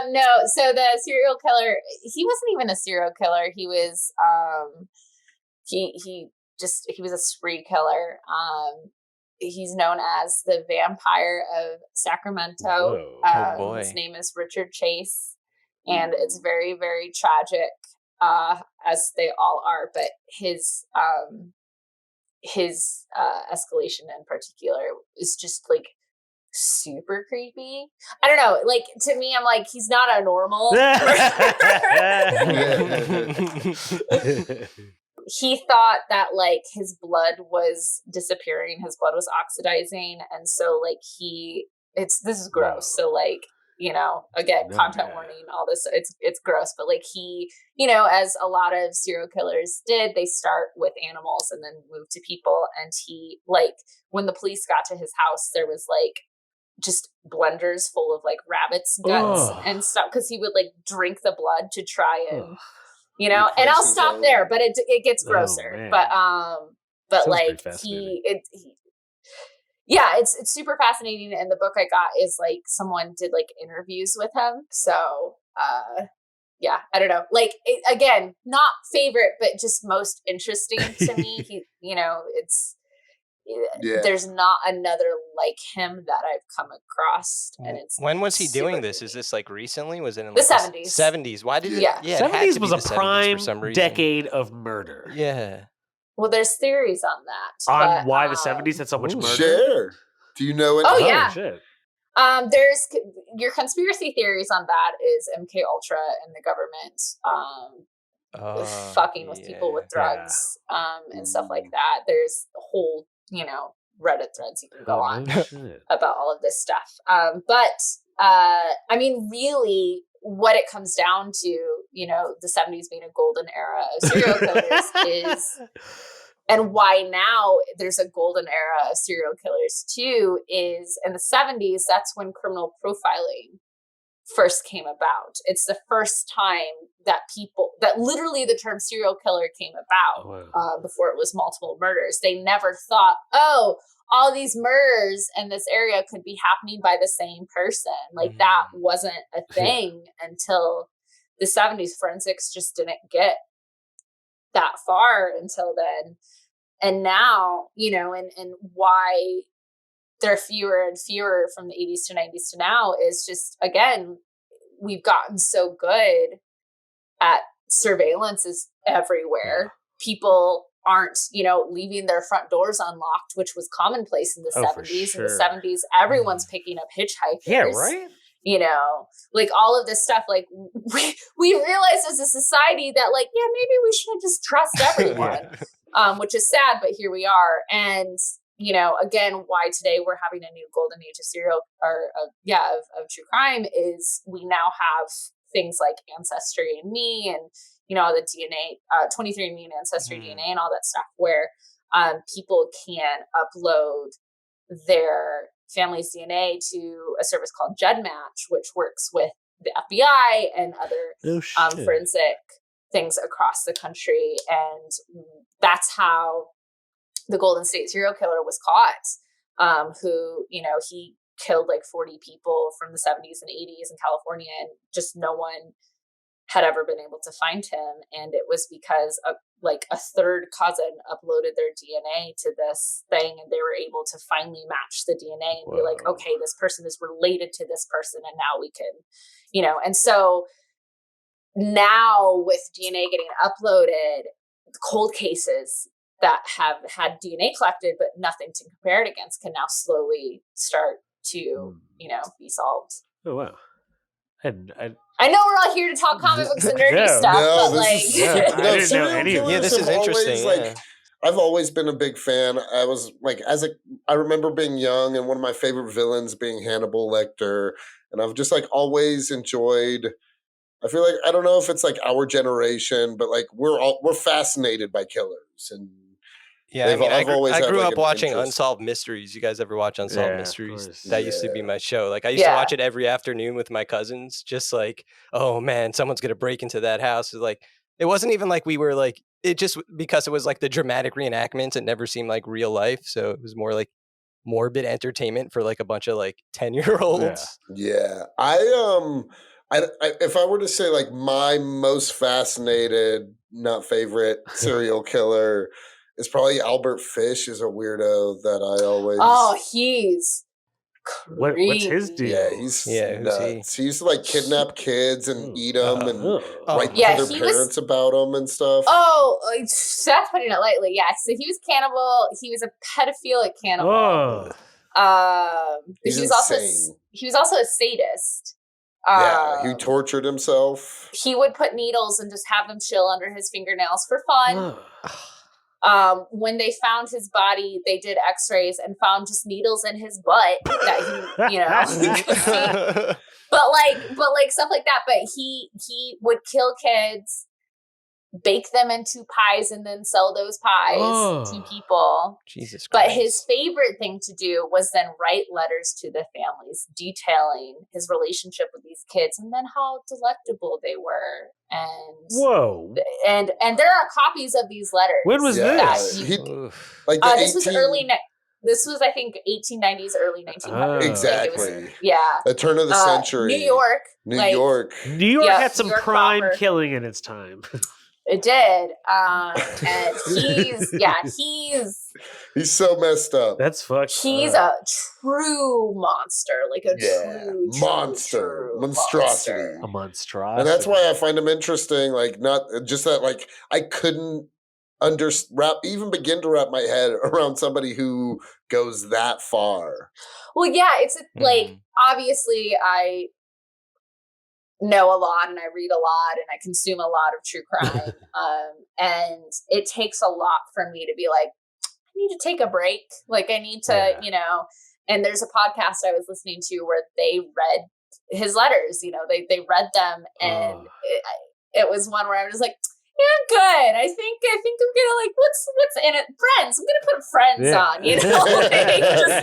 No, so the serial killer, he wasn't even a serial killer. He was he was a spree killer. He's known as the Vampire of Sacramento. Whoa. Oh, boy. His name is Richard Chase, and it's very, very tragic, as they all are. But his escalation in particular is just like super creepy. I don't know. Like to me, I'm like, he's not a normal. He thought that like his blood was disappearing, his blood was oxidizing, and so like this is gross. Whoa. So like, you know, again, content warning, all this, it's gross, but like he, you know, as a lot of serial killers did, they start with animals and then move to people. And he, like, when the police got to his house, there was like just blenders full of like rabbits guts and stuff, because he would like drink the blood to try and you know, and I'll stop there, but it gets grosser. But Sounds like he yeah, it's super fascinating. And the book I got is like someone did like interviews with him. So yeah, I don't know. Like again, not favorite, but just most interesting to me. He, you know, there's not another like him that I've come across, and it's. When was he doing this? Is this like recently? Was it in the like 70s? 70s. Why did it? Yeah, it 70s was a 70s prime for some reason. decade of murder. Yeah. Well, there's theories on that. On why the 70s had so much murder. Share. Do you know it? Oh yeah. Shit. There's your conspiracy theories on that is MK Ultra and the government fucking with people with drugs and stuff like that. There's a whole, you know, Reddit threads you can go on about all of this stuff. But I mean, really, what it comes down to, you know, the 70s being a golden era of serial killers is, and why now there's a golden era of serial killers too, is in the 70s, that's when criminal profiling first came about. It's the first time that literally the term serial killer came about. Before it was multiple murders. They never thought, oh, all these murders in this area could be happening by the same person. Like that wasn't a thing until the 70s. Forensics just didn't get that far until then. And now, you know, and why there are fewer and fewer from the 80s to 90s to now is just, again, we've gotten so good at surveillance is everywhere. People aren't, leaving their front doors unlocked, which was commonplace in the 70s. Sure. In the 70s, everyone's picking up hitchhikers. Yeah, right? Like all of this stuff, like we realized as a society that like, yeah, maybe we shouldn't just trust everyone, which is sad, but here we are. And, again, why today we're having a new golden age of true crime is we now have things like Ancestry and Me and, the DNA, 23andMe and Ancestry DNA and all that stuff where people can upload their family's DNA to a service called GEDmatch, which works with the FBI and other forensic things across the country. And that's how the Golden State serial killer was caught, who, he killed like 40 people from the 70s and 80s in California, and just no one had ever been able to find him. And it was because a third cousin uploaded their DNA to this thing, and they were able to finally match the DNA and be like, okay, this person is related to this person, and now we can, and so now with DNA getting uploaded, cold cases that have had DNA collected but nothing to compare it against can now slowly start to, be solved. Oh, wow. And I know we're all here to talk comic books and nerdy stuff, but like, I didn't know any of this is interesting. I've always been a big fan. I was like, I remember being young and one of my favorite villains being Hannibal Lecter, and I've just like always enjoyed. I feel like I don't know if it's like our generation, but like we're fascinated by killers, and yeah, I grew up watching Unsolved Mysteries. You guys ever watch Unsolved Mysteries? That used to be my show. Like I used to watch it every afternoon with my cousins. Just like, oh man, someone's gonna break into that house. Like it wasn't even like we were like it just because it was like the dramatic reenactments. It never seemed like real life, so it was more like morbid entertainment for like a bunch of like 10-year-olds. Yeah, if I were to say like my most fascinated, not favorite serial killer. It's probably Albert Fish is a weirdo that I always. Oh, he's crazy. What's his deal? Yeah, he's nuts. He used to like kidnap kids and eat them and write to their parents about them and stuff. Oh, Seth putting it lightly. Yeah, so he was cannibal. He was a pedophilic cannibal. He's he was also a sadist. He tortured himself. He would put needles and just have them chill under his fingernails for fun. When they found his body, they did x-rays and found just needles in his butt that he, but like stuff like that. But he would kill kids, bake them into pies, and then sell those pies to people. Jesus Christ. But his favorite thing to do was then write letters to the families detailing his relationship with these kids and then how delectable they were. And and there are copies of these letters. When was this? This was I think 1890s, early 1900s. Exactly. The turn of the century. New York. New York had some prime killing in its time. It did. And he's so messed up. That's fucked. He's a true monster, like a true monstrosity. A monstrosity. And that's why I find him interesting. Like, not just that, like, I couldn't even begin to wrap my head around somebody who goes that far. Well, yeah, it's like, obviously, I know a lot and I read a lot and I consume a lot of true crime. And it takes a lot for me to be like, I need to take a break. Like I need to, and there's a podcast I was listening to where they read his letters, they read them. And it was one where I was like, yeah, good. I think I'm gonna like what's in it? Friends. I'm gonna put Friends on.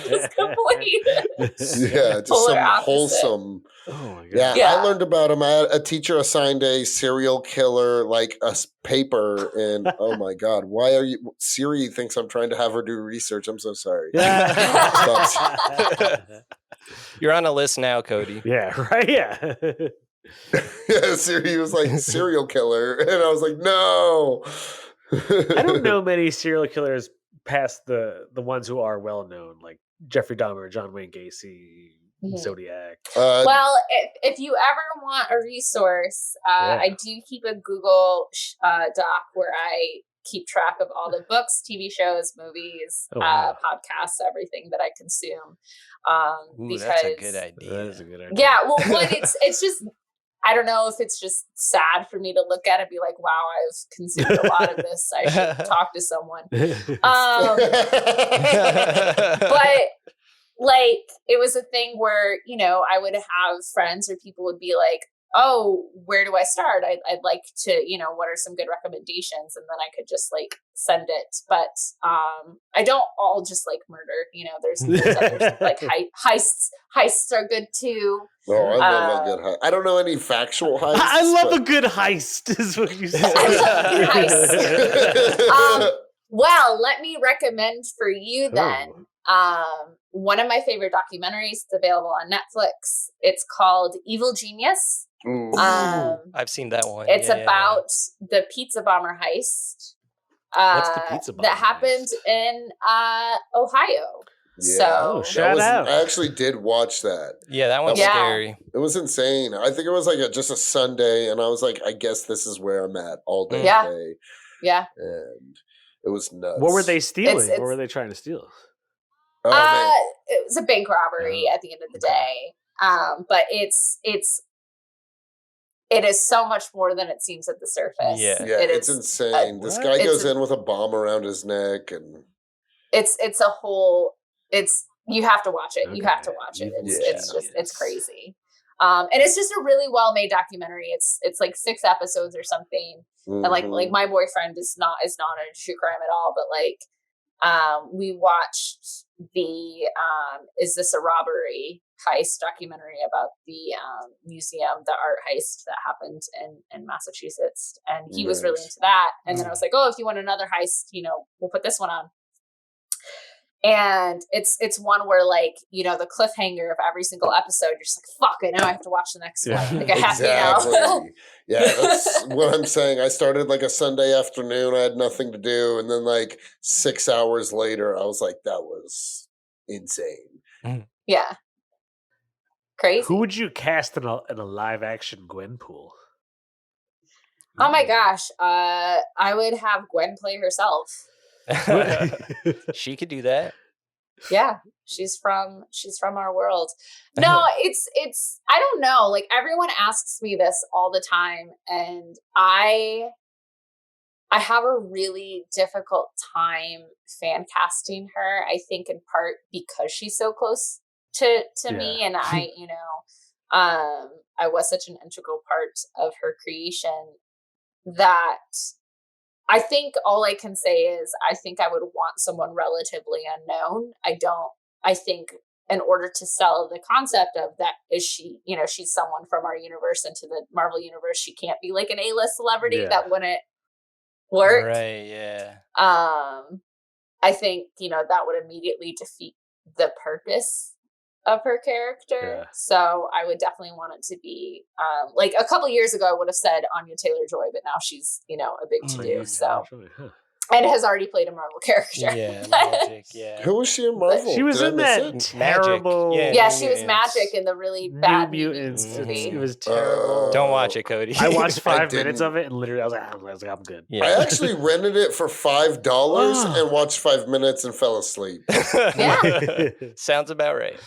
Just complete. Just some wholesome. Oh my God. I learned about him. A teacher assigned a serial killer like a paper, and oh my God, why are you? Siri thinks I'm trying to have her do research. I'm so sorry. You're on a list now, Cody. Yeah. Right. Yeah. Siri was like serial killer, and I was like, no. I don't know many serial killers past the ones who are well known, like Jeffrey Dahmer, John Wayne Gacy. Mhm. Zodiac. Well, if you ever want a resource, I do keep a Google Doc where I keep track of all the books, TV shows, movies, podcasts, everything that I consume. Ooh, because that's a good idea. That is a good idea. yeah, well, one, it's just, I don't know if it's just sad for me to look at it and be like, wow, I've consumed a lot of this. I should talk to someone. But like, it was a thing where, you know, I would have friends or people would be like, oh, where do I start? I'd like to, you know, what are some good recommendations? And then I could just like send it. But I don't all just like murder, you know, there's others, like heists are good too. No, I love a good heist. I don't know any factual heists. I love a good heist, is what you said. I love a good heist. Well, let me recommend for you then. One of my favorite documentaries is available on Netflix. It's called Evil Genius. I've seen that one. It's about the pizza bomber heist. What's the pizza bomber that happened in Ohio? Yeah. So shout out. I actually did watch that. Yeah, that one's scary. It was insane. I think it was like just a Sunday, and I was like, I guess this is where I'm at all day today. Yeah. And it was nuts. What were they stealing? What were they trying to steal? It was a bank robbery at the end of the day. But it is so much more than it seems at the surface. Yeah, it's insane. This guy goes in with a bomb around his neck, and it's a whole. You have to watch it. You have to watch it. It's crazy. And it's just a really well made documentary. It's like 6 episodes or something. And like my boyfriend is not a true crime at all, but like we watched the Is This a Robbery heist documentary about the museum, the art heist that happened in Massachusetts, and he was really into that. And then I was like, oh, if you want another heist, you know, we'll put this one on. And it's one where, like, you know, the cliffhanger of every single episode, you're just like, fuck, I know I have to watch the next one. Like, I have to know. Yeah, that's what I'm saying. I started like a Sunday afternoon. I had nothing to do. And then like 6 hours later, I was like, that was insane. Yeah. Crazy. Who would you cast in a live action Gwenpool? Oh my gosh. I would have Gwen play herself. She could do that. Yeah, she's from our world. No, it's I don't know. Like, everyone asks me this all the time, and I have a really difficult time fan casting her. I think in part because she's so close to me, and I, you know, I was such an integral part of her creation that I think all I can say is I think I would want someone relatively unknown. I think in order to sell the concept of that, is she, you know, she's someone from our universe into the Marvel universe. She can't be like an A-list celebrity. That wouldn't work. Right, yeah. I think, you know, that would immediately defeat the purpose of her character. So I would definitely want it to be like a couple years ago I would have said Anya Taylor-Joy, but now she's, you know, a big to-do. And has already played a Marvel character. Yeah, Magic, Who was she in Marvel? She was in that terrible. Yeah, she was Magic in the really bad Mutants movie. It was terrible. Don't watch it, Cody. I watched 5 minutes of it, and literally I was like, I'm good. I actually rented it for $5 and watched 5 minutes and fell asleep. Sounds about right.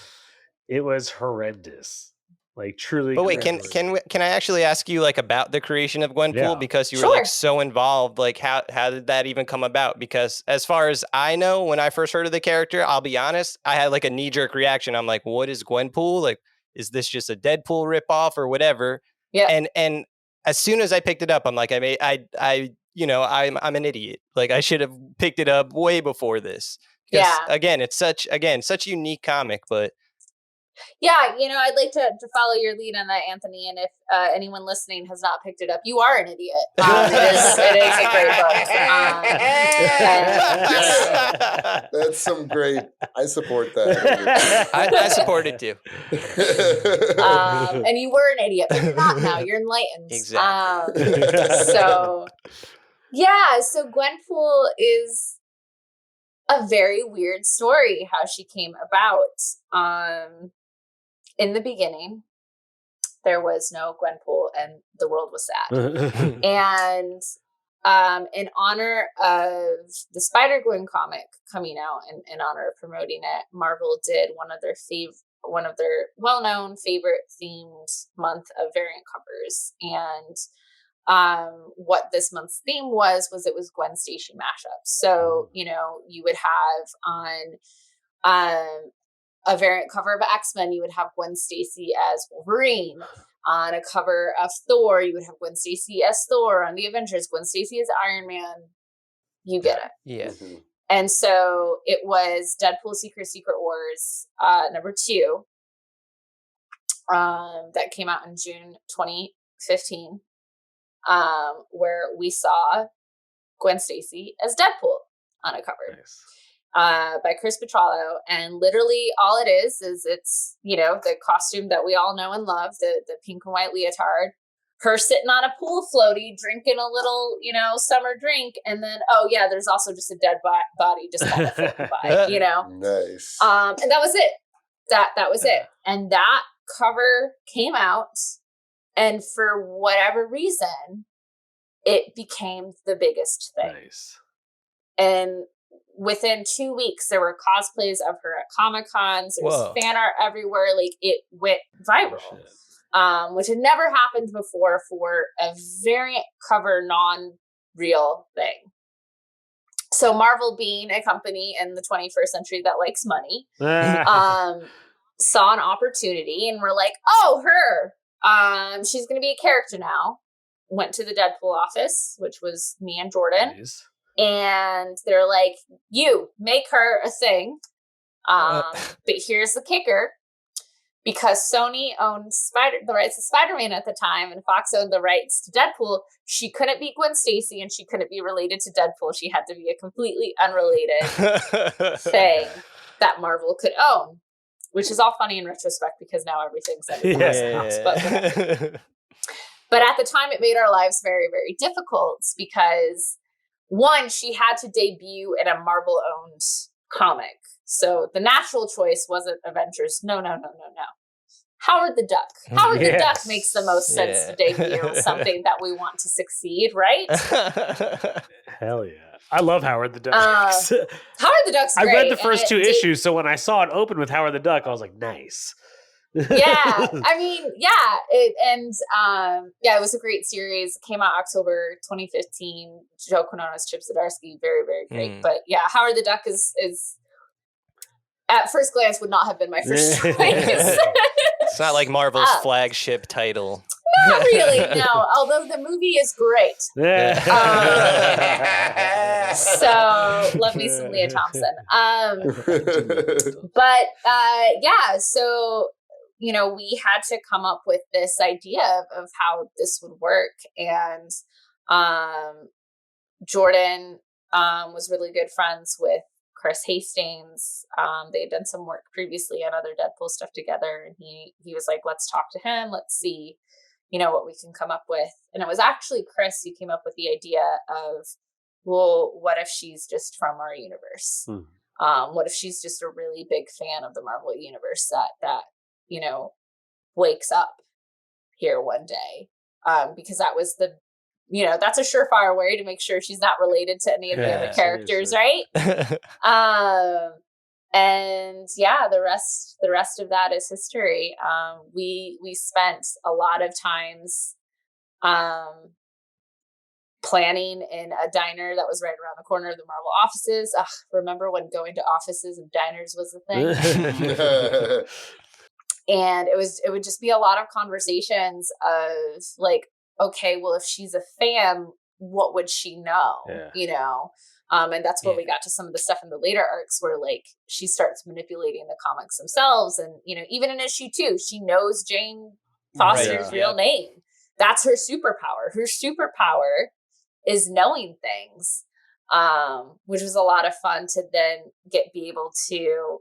It was horrendous, like truly. But wait, can I actually ask you like about the creation of Gwenpool, because you were like so involved? Like, how did that even come about? Because as far as I know, when I first heard of the character, I'll be honest, I had like a knee jerk reaction. I'm like, what is Gwenpool? Like, is this just a Deadpool ripoff or whatever? Yeah. And as soon as I picked it up, I'm like, I you know, I'm an idiot. Like, I should have picked it up way before this. Again, it's such a unique comic, but. Yeah, you know, I'd like to follow your lead on that, Anthony. And if anyone listening has not picked it up, you are an idiot. It is a great book. That's some great. I support that. I support it too. And you were an idiot, but you're not now. You're enlightened. Exactly. So Gwenpool is a very weird story how she came about. in the beginning, there was no Gwenpool and the world was sad. And in honor of the Spider-Gwen comic coming out, and in honor of promoting it, Marvel did one of their well-known favorite themed month of variant covers. And what this month's theme was it was Gwen Stacy mashups. So, you know, you would have on a variant cover of X-Men, you would have Gwen Stacy as Wolverine. On a cover of Thor, you would have Gwen Stacy as Thor. On the Avengers, Gwen Stacy as Iron Man. You get it. Yeah. Mm-hmm. And so it was Deadpool Secret Wars number 2 that came out in June 2015, where we saw Gwen Stacy as Deadpool on a cover. Nice. By Chris Petrallo, and literally all it is it's, you know, the costume that we all know and love, the pink and white leotard, her sitting on a pool floaty drinking a little, you know, summer drink, and then there's also just a dead body just kind of floating by, you know. Nice. And that was it. That was it. And that cover came out, and for whatever reason, it became the biggest thing. Nice. And within 2 weeks, there were cosplays of her at Comic-Cons. There was fan art everywhere. Like, it went viral, which had never happened before for a variant cover non-real thing. So Marvel, being a company in the 21st century that likes money, saw an opportunity and were like, oh, her. She's going to be a character now. Went to the Deadpool office, which was me and Jordan. Nice. And they're like, you make her a thing. But here's the kicker. Because Sony owned the rights to Spider-Man at the time, and Fox owned the rights to Deadpool, she couldn't be Gwen Stacy, and she couldn't be related to Deadpool. She had to be a completely unrelated thing that Marvel could own. Which is all funny in retrospect, because now everything's under the house. But at the time, it made our lives very, very difficult, because one, she had to debut in a Marvel-owned comic. So the natural choice wasn't Avengers. No. Howard the Duck. Howard the Duck makes the most sense to debut something that we want to succeed, right? Hell yeah. I love Howard the Duck. Howard the Duck's great. I read the first 2 issues, so when I saw it open with Howard the Duck, I was like, nice. I mean, it was a great series. It came out October 2015. Joe Quinones, Chip Zdarsky, very, very great. But yeah, Howard the Duck is at first glance would not have been my first choice. It's not like Marvel's flagship title. Not really, no. Although the movie is great. So love me some Leah Thompson. So you know, we had to come up with this idea of how this would work. And Jordan was really good friends with Chris Hastings. They had done some work previously on other Deadpool stuff together. And he was like, let's talk to him. Let's see, you know, what we can come up with. And it was actually Chris who came up with the idea of, well, what if she's just from our universe? What if she's just a really big fan of the Marvel universe that you know, wakes up here one day, because that was that's a surefire way to make sure she's not related to any of the other characters, right? And the rest of that is history. We spent a lot of times planning in a diner that was right around the corner of the Marvel offices. Remember when going to offices and diners was a thing? And it would just be a lot of conversations of like, okay, well, if she's a fan, what would she know? You know? And that's where we got to some of the stuff in the later arcs where like she starts manipulating the comics themselves. And, you know, even in issue 2, she knows Jane Foster's real name. That's her superpower. Her superpower is knowing things, which was a lot of fun to then be able to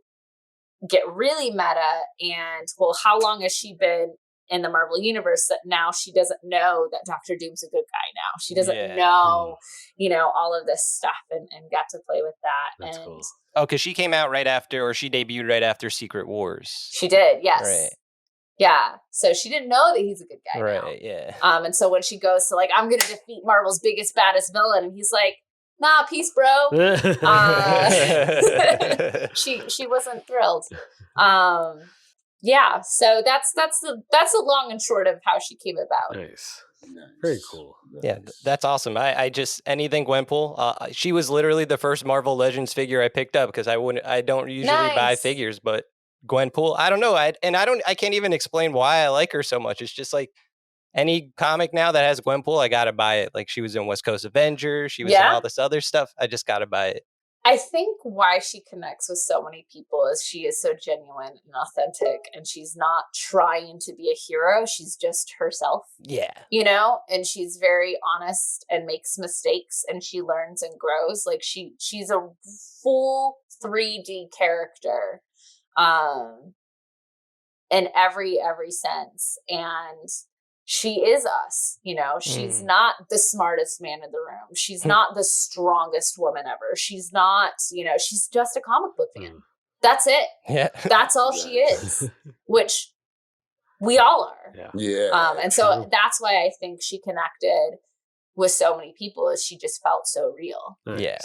get really meta. And well, how long has she been in the Marvel universe that now she doesn't know that Doctor Doom's a good guy now? She doesn't know, you know, all of this stuff, and got to play with that. That's and cool. Oh, because she came out right after, or she debuted right after Secret Wars. She did, yes. Right. Yeah. So she didn't know that he's a good guy now. Right, yeah. And so when she goes to like, I'm going to defeat Marvel's biggest, baddest villain, and he's like, nah, peace, bro. She wasn't thrilled. Yeah. So that's the long and short of how she came about. Nice. Very cool. Yeah, that's awesome. I just anything Gwenpool. She was literally the first Marvel Legends figure I picked up because I don't usually buy figures, but Gwenpool, I don't know. I can't even explain why I like her so much. It's just like any comic now that has Gwenpool, I gotta buy it. Like she was in West Coast Avengers, she was in all this other stuff. I just gotta buy it. I think why she connects with so many people is she is so genuine and authentic, and she's not trying to be a hero. She's just herself. Yeah. You know, and she's very honest and makes mistakes, and she learns and grows. Like she's a full 3D character in every sense. And she is us, you know, she's not the smartest man in the room. She's not the strongest woman ever. She's not, you know, she's just a comic book fan. That's it. Yeah. That's all she is, which we all are. Yeah. And so that's why I think she connected with so many people, is she just felt so real. Nice. Yeah.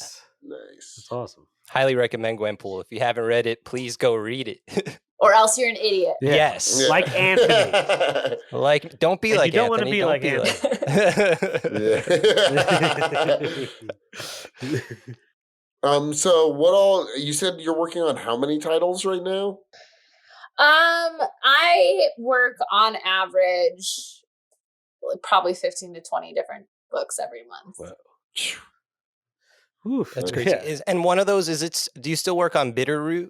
Nice. That's awesome. Highly recommend Gwenpool. If you haven't read it, please go read it. Or else you're an idiot. Yeah. Yes. Yeah. Like Anthony. Like, don't be like you don't Anthony. want to be like Anthony. So what all, you said you're working on how many titles right now? I work on average probably 15 to 20 different books every month. Wow. That's crazy. Yeah. And one of those do you still work on Bitterroot?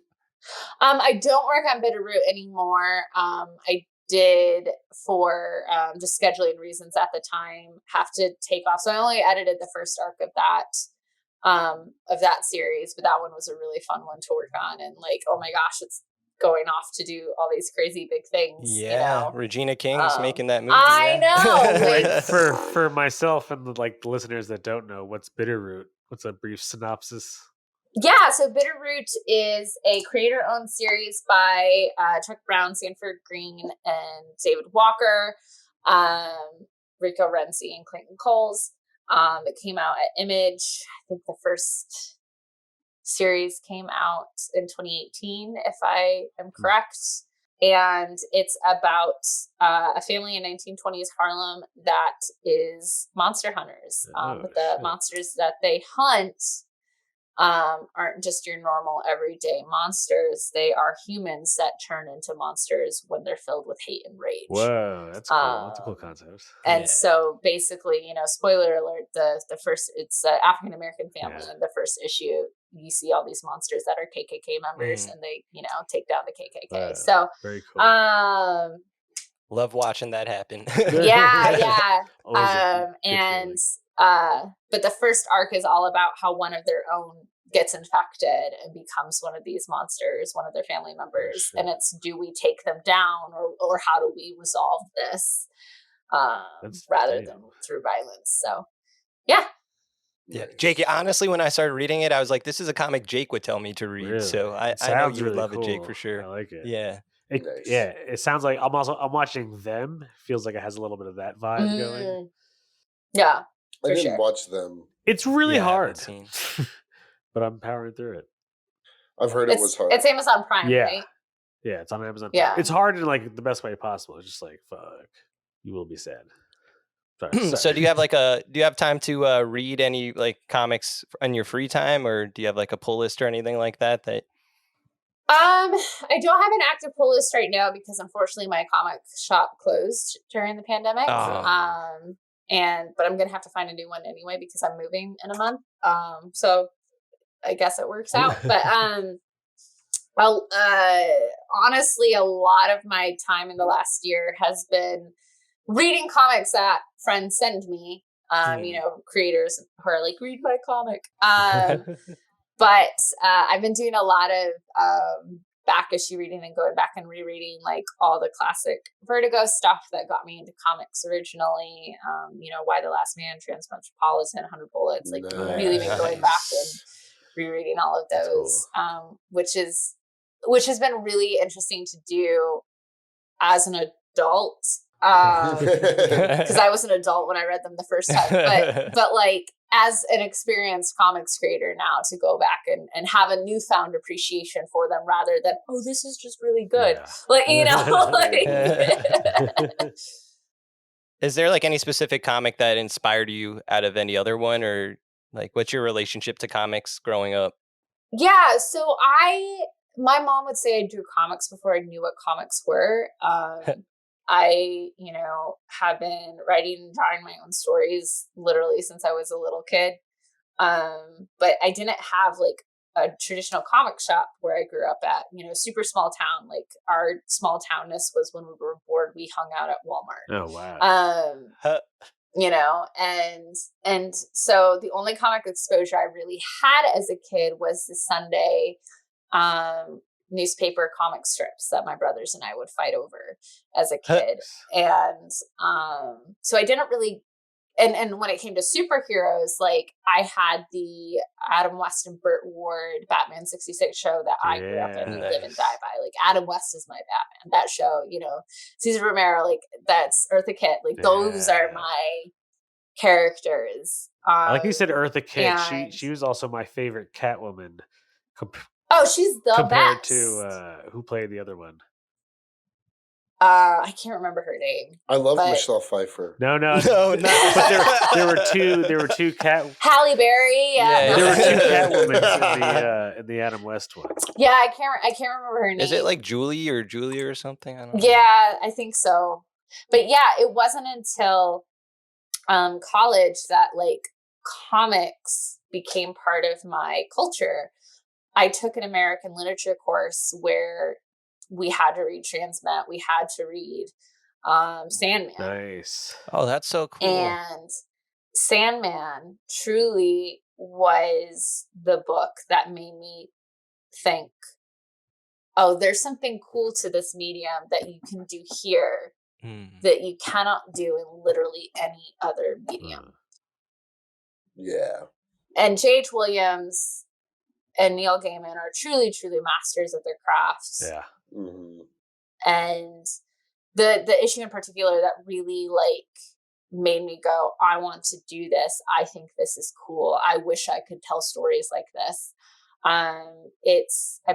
I don't work on Bitterroot anymore. I did for just scheduling reasons at the time have to take off. So I only edited the first arc of that series, but that one was a really fun one to work on. And like, oh my gosh, it's going off to do all these crazy big things. Yeah, you know? Regina King's making that movie. I know. Like for myself and the listeners that don't know, what's Bitterroot? What's a brief synopsis? Yeah, so Bitterroot is a creator-owned series by Chuck Brown, Sanford Green, and David Walker, Rico Renzi, and Clayton Coles. It came out at Image. I think the first series came out in 2018, if I am correct. And it's about a family in 1920s Harlem that is monster hunters. But the monsters that they hunt aren't just your normal everyday monsters. They are humans that turn into monsters when they're filled with hate and rage. Whoa, that's cool. That's a cool concept. And so basically, you know, spoiler alert, the first, it's an African American family, and the first issue, you see all these monsters that are KKK members, and they, you know, take down the KKK. So very cool. Love watching that happen. yeah. But the first arc is all about how one of their own gets infected and becomes one of these monsters, one of their family members. And it's, do we take them down, or how do we resolve this rather than through violence? So, yeah. Yeah, Jake, honestly, when I started reading it, I was like, this is a comic Jake would tell me to read. Really? So I know you would love it, Jake, for sure. I like it. Yeah. Yeah, it sounds like I'm watching them. Feels like it has a little bit of that vibe going. Yeah, I didn't watch them. It's really hard, but I'm powering through it. I've heard it was hard. It's Amazon Prime, right? Yeah, it's on Amazon Prime. Yeah. It's hard in like the best way possible. It's just like, fuck, you will be sad. Sorry. So do you have time to read any like comics in your free time, or do you have like a pull list or anything like that? I don't have an active pull list right now because unfortunately my comic shop closed during the pandemic. But I'm gonna have to find a new one anyway because I'm moving in a month. So I guess it works out. But honestly, a lot of my time in the last year has been reading comics that friends send me. You know, creators who are like, read my comic. But I've been doing a lot of back issue reading and going back and rereading like all the classic Vertigo stuff that got me into comics originally. You know, Why the Last Man, Transmetropolitan, 100 Bullets. Like really been going back and rereading all of those, which has been really interesting to do as an adult. Because I was an adult when I read them the first time, but like as an experienced comics creator now, to go back and have a newfound appreciation for them rather than, oh, this is just really good. Yeah. Like, you know, like Is there like any specific comic that inspired you out of any other one, or like what's your relationship to comics growing up? yeah. So my mom would say I drew comics before I knew what comics were. I, have been writing and drawing my own stories literally since I was a little kid. But I didn't have like a traditional comic shop where I grew up at, super small town. Like our small townness was when we were bored, we hung out at Walmart. Oh, wow. And so the only comic exposure I really had as a kid was the Sunday, newspaper comic strips that my brothers and I would fight over as a kid. And so I didn't really, and when it came to superheroes, like I had the Adam West and Burt Ward Batman 66 show that I grew up in and live and die by. Like Adam West is my Batman. That show, Cesar Romero, like that's Eartha Kitt. Like those are my characters. Like you said, Eartha Kitt. She was also my favorite Catwoman. Oh, she's the compared best. to who played the other one. I can't remember her name. I love Michelle Pfeiffer. No. But there were two cat. Halle Berry. Yeah. There were two Catwomen in the Adam West one. Yeah, I can't remember her name. Is it like Julie or something? I don't know. Yeah, I think so. But yeah, it wasn't until college that like comics became part of my culture. I took an American literature course where we had to read Transmet. We had to read Sandman. Nice. Oh, that's so cool. And Sandman truly was the book that made me think, oh, there's something cool to this medium that you can do here that you cannot do in literally any other medium. Yeah. And J.H. Williams and Neil Gaiman are truly, truly masters of their crafts. Yeah. Mm-hmm. And the issue in particular that really like made me go, I want to do this. I think this is cool. I wish I could tell stories like this. I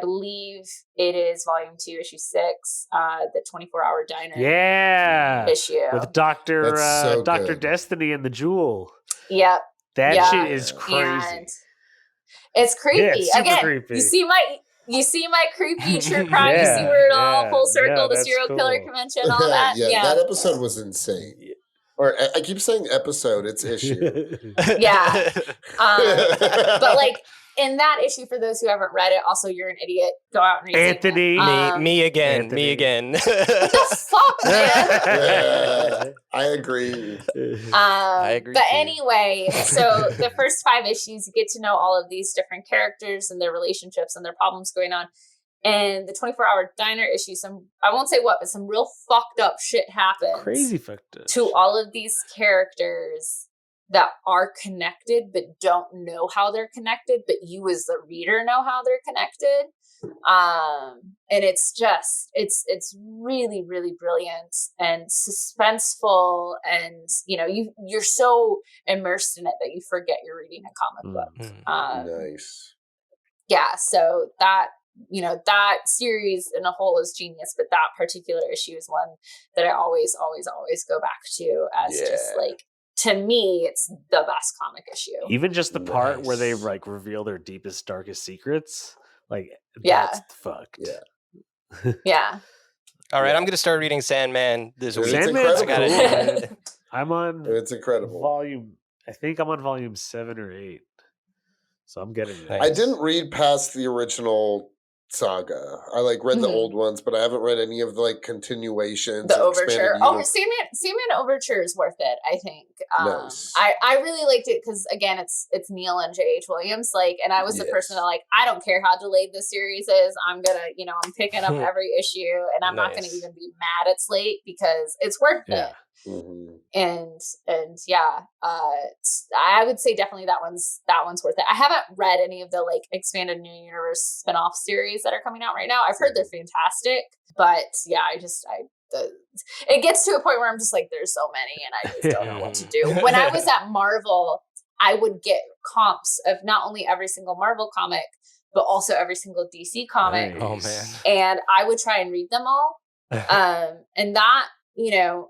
believe it is volume 2, issue 6, the 24-hour diner issue with Dr. Good. Destiny and the Jewel. Yep. That shit is crazy. And it's creepy. Yeah, it's super Again, creepy. you see my creepy true crime. You see where it all full circle, the serial killer convention, all that. That episode was insane. Or I keep saying episode, it's issue. Yeah. But like in that issue, for those who haven't read it, also you're an idiot. Go out and read Anthony. it. Me again. What the fuck, man? Yeah, I agree. I agree. But too. anyway, so the first 5 issues, you get to know all of these different characters and their relationships and their problems going on. And the 24-hour diner issue, I won't say what, but some real fucked up shit happens. Crazy fucked up. To all of these characters that are connected, but don't know how they're connected, but you as the reader know how they're connected. And it's just, it's really, really brilliant and suspenseful. And, you're so immersed in it that you forget you're reading a comic book. Nice. Yeah. So that series in a whole is genius, but that particular issue is one that I always, always, always go back to as just like, to me, it's the best comic issue. Even just the part where they like reveal their deepest, darkest secrets, like that's fucked. Yeah. Yeah. All right, I'm gonna start reading Sandman this week. Sandman's cool. Incredible. I'm on. It's incredible. I think I'm on volume 7 or 8, so I'm getting it. I didn't read past the original saga. I read the old ones, but I haven't read any of the continuations. The Overture. Sandman Overture is worth it, I think. Nice. I really liked it because again, it's Neil and J.H. Williams. And I was the person that I don't care how delayed the series is. I'm gonna, I'm picking up every issue, and I'm not gonna even be mad it's late because it's worth it. Mm-hmm. And I would say definitely that one's worth it. I haven't read any of the expanded New Universe spinoff series that are coming out right now. I've heard they're fantastic, but yeah, I it gets to a point where I'm just like, there's so many and I just don't know what to do. When I was at Marvel, I would get comps of not only every single Marvel comic, but also every single DC comic. Oh man. And I would try and read them all. And that,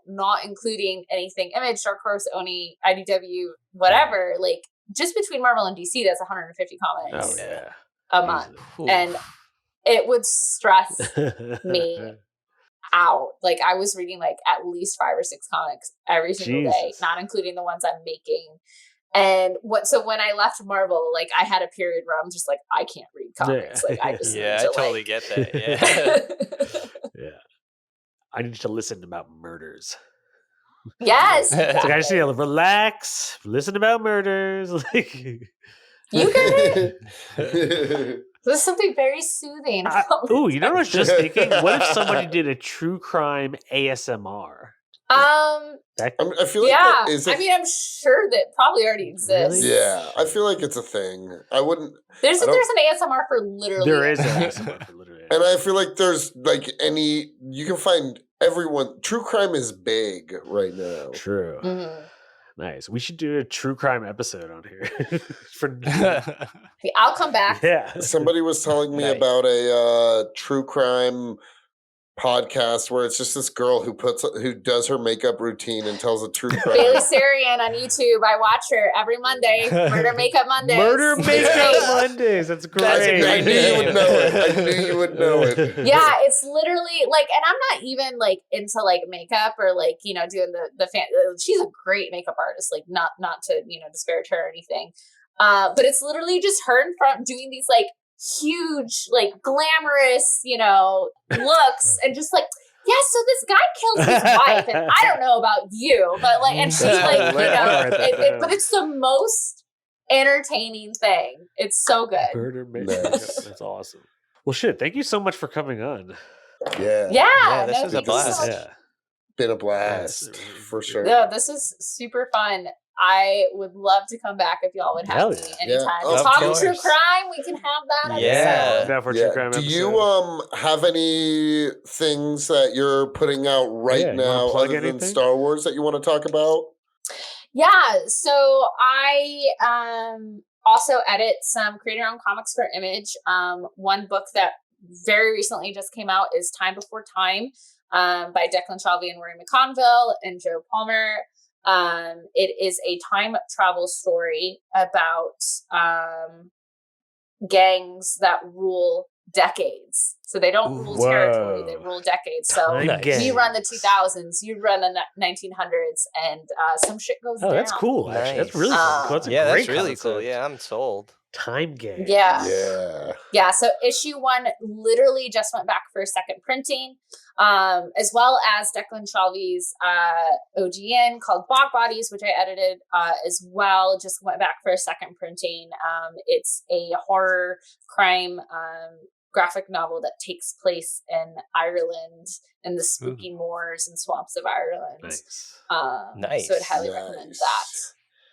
not including anything Image, Dark Horse, Oni, IDW, whatever, like just between Marvel and DC, that's 150 comics a month. Oof. And it would stress me out. Like I was reading like at least 5 or 6 comics every single day, not including the ones I'm making. And so when I left Marvel, like I had a period where I'm just like, I can't read comics. Like I just I totally get that. Yeah. I need to listen about murders. Yes. It's like I just need to relax, listen about murders. Like you can. There's something very soothing. You know what I was just thinking? What if somebody did a true crime ASMR? I feel like that is I'm sure that probably already exists. Really? Yeah, I feel like it's a thing. I wouldn't. There's an ASMR for literally. There is an ASMR for literally. And I feel like there's like you can find everyone. True crime is big right now. True. Mm-hmm. Nice. We should do a true crime episode on here. I'll come back. Yeah. Somebody was telling me about a true crime podcast where it's just this girl who does her makeup routine and tells a true crime. Bailey Sarian on YouTube. I watch her every Monday. Murder Makeup Mondays. Murder Makeup Mondays. That's great. I knew you would know it. I knew you would know it. Yeah, it's literally like, and I'm not even like into like makeup or like, doing the fan. She's a great makeup artist. Like not to, disparage her or anything. But it's literally just her in front doing these like huge, like glamorous, looks and just like, so this guy killed his wife and I don't know about you, but like, and she's like, but it's the most entertaining thing. It's so good. Murder Makeup. That's awesome. Well, shit. Thank you so much for coming on. Yeah. This was a blast. Been a blast for sure. No, this is super fun. I would love to come back if y'all would have me anytime. Yeah. Talking true crime, we can have that. True crime Do episode. you have any things that you're putting out right now other than Star Wars that you want to talk about? Yeah, so I also edit some creator-owned comics for Image. One book that very recently just came out is Time Before Time by Declan Shalvey and Rory McConville and Joe Palmer. It is a time travel story about gangs that rule decades. So they don't rule territory, they rule decades. So you run the 2000s, you run the 1900s, and some shit goes down. That's cool. Actually. That's really cool. That's really cool. Yeah, I'm sold. Time game. Yeah. So issue 1 literally just went back for a second printing, as well as Declan Shalvey's OGN called Bog Bodies, which I edited as well. Just went back for a second printing. It's a horror crime graphic novel that takes place in Ireland in the spooky moors and swamps of Ireland. Nice. So I'd highly recommend that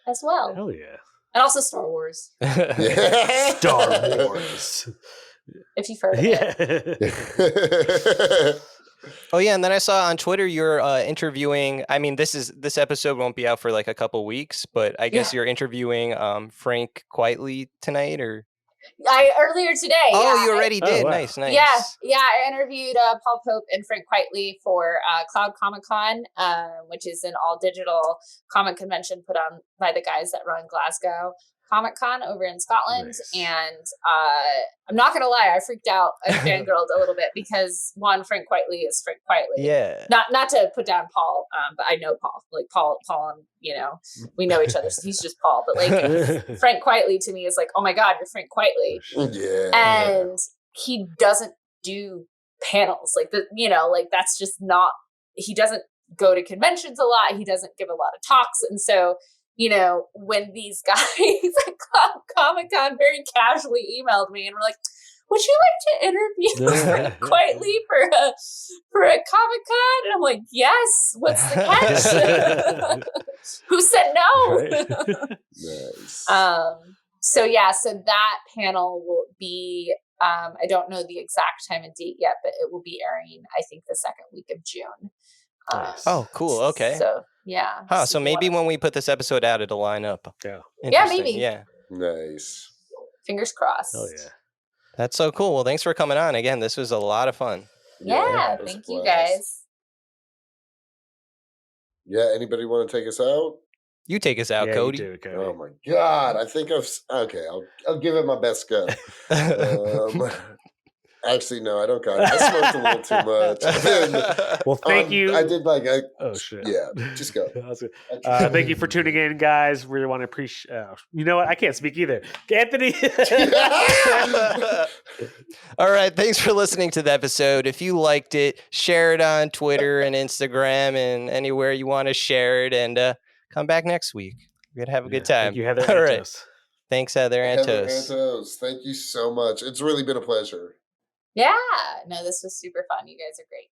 as well. Hell yeah. And also Star Wars. Star Wars. If you've heard of it. Oh yeah, and then I saw on Twitter you're interviewing. I mean, this episode won't be out for like a couple weeks, but I guess you're interviewing Frank Quitely tonight, or earlier today. Oh, you already did. Wow. Nice. Yeah. I interviewed Paul Pope and Frank Quitely for Cloud Comic Con, which is an all digital comic convention put on by the guys that run Glasgow Comic Con over in Scotland. Nice. And I'm not gonna lie, I freaked out and fangirled a little bit because Frank Quitely is Frank Quitely. Yeah. Not to put down Paul, but I know Paul. Like Paul, we know each other, so he's just Paul. But like Frank Quitely to me is like, oh my God, you're Frank Quitely. Yeah. And he doesn't do panels that's just not, he doesn't go to conventions a lot. He doesn't give a lot of talks. And so, when these guys at Comic Con very casually emailed me and were like, would you like to interview Frank Quitely for a Comic Con? And I'm like, yes. What's the catch? Who said no? Nice. So that panel will be I don't know the exact time and date yet, but it will be airing, I think, the second week of June. Nice. Oh, cool. Okay. So yeah. So maybe when we put this episode out, it'll line up. Yeah. Yeah, maybe. Yeah. Nice. Fingers crossed. Hell yeah. That's so cool. Well, thanks for coming on again. This was a lot of fun. Yeah, it was thank a you blast. guys. Yeah, anybody want to take us out? You take us out, Yeah, Cody. You do, Cody. Oh my God! I think I'll give it my best go. Actually, no, I don't got it. I smoked a little too much. Well, thank you. I did Oh shit! Yeah, just go. Thank you for tuning in, guys. Really want to appreciate. You know what? I can't speak either. Anthony. All right. Thanks for listening to the episode. If you liked it, share it on Twitter and Instagram and anywhere you want to share it. And come back next week. We're going to have a good time. Thank you, Heather. All Antos. right. Thanks, Heather Antos. Antos, thank you so much. It's really been a pleasure. Yeah, no, this was super fun. You guys are great.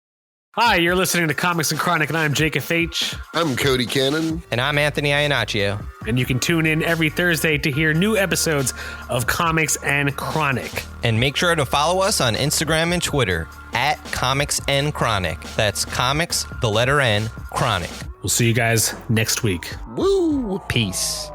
Hi, you're listening to Comics and Chronic, and I'm Jacob H. I'm Cody Cannon. And I'm Anthony Iannaccio. And you can tune in every Thursday to hear new episodes of Comics and Chronic. And make sure to follow us on Instagram and Twitter at Comics and Chronic. That's Comics, the letter N, Chronic. We'll see you guys next week. Woo! Peace.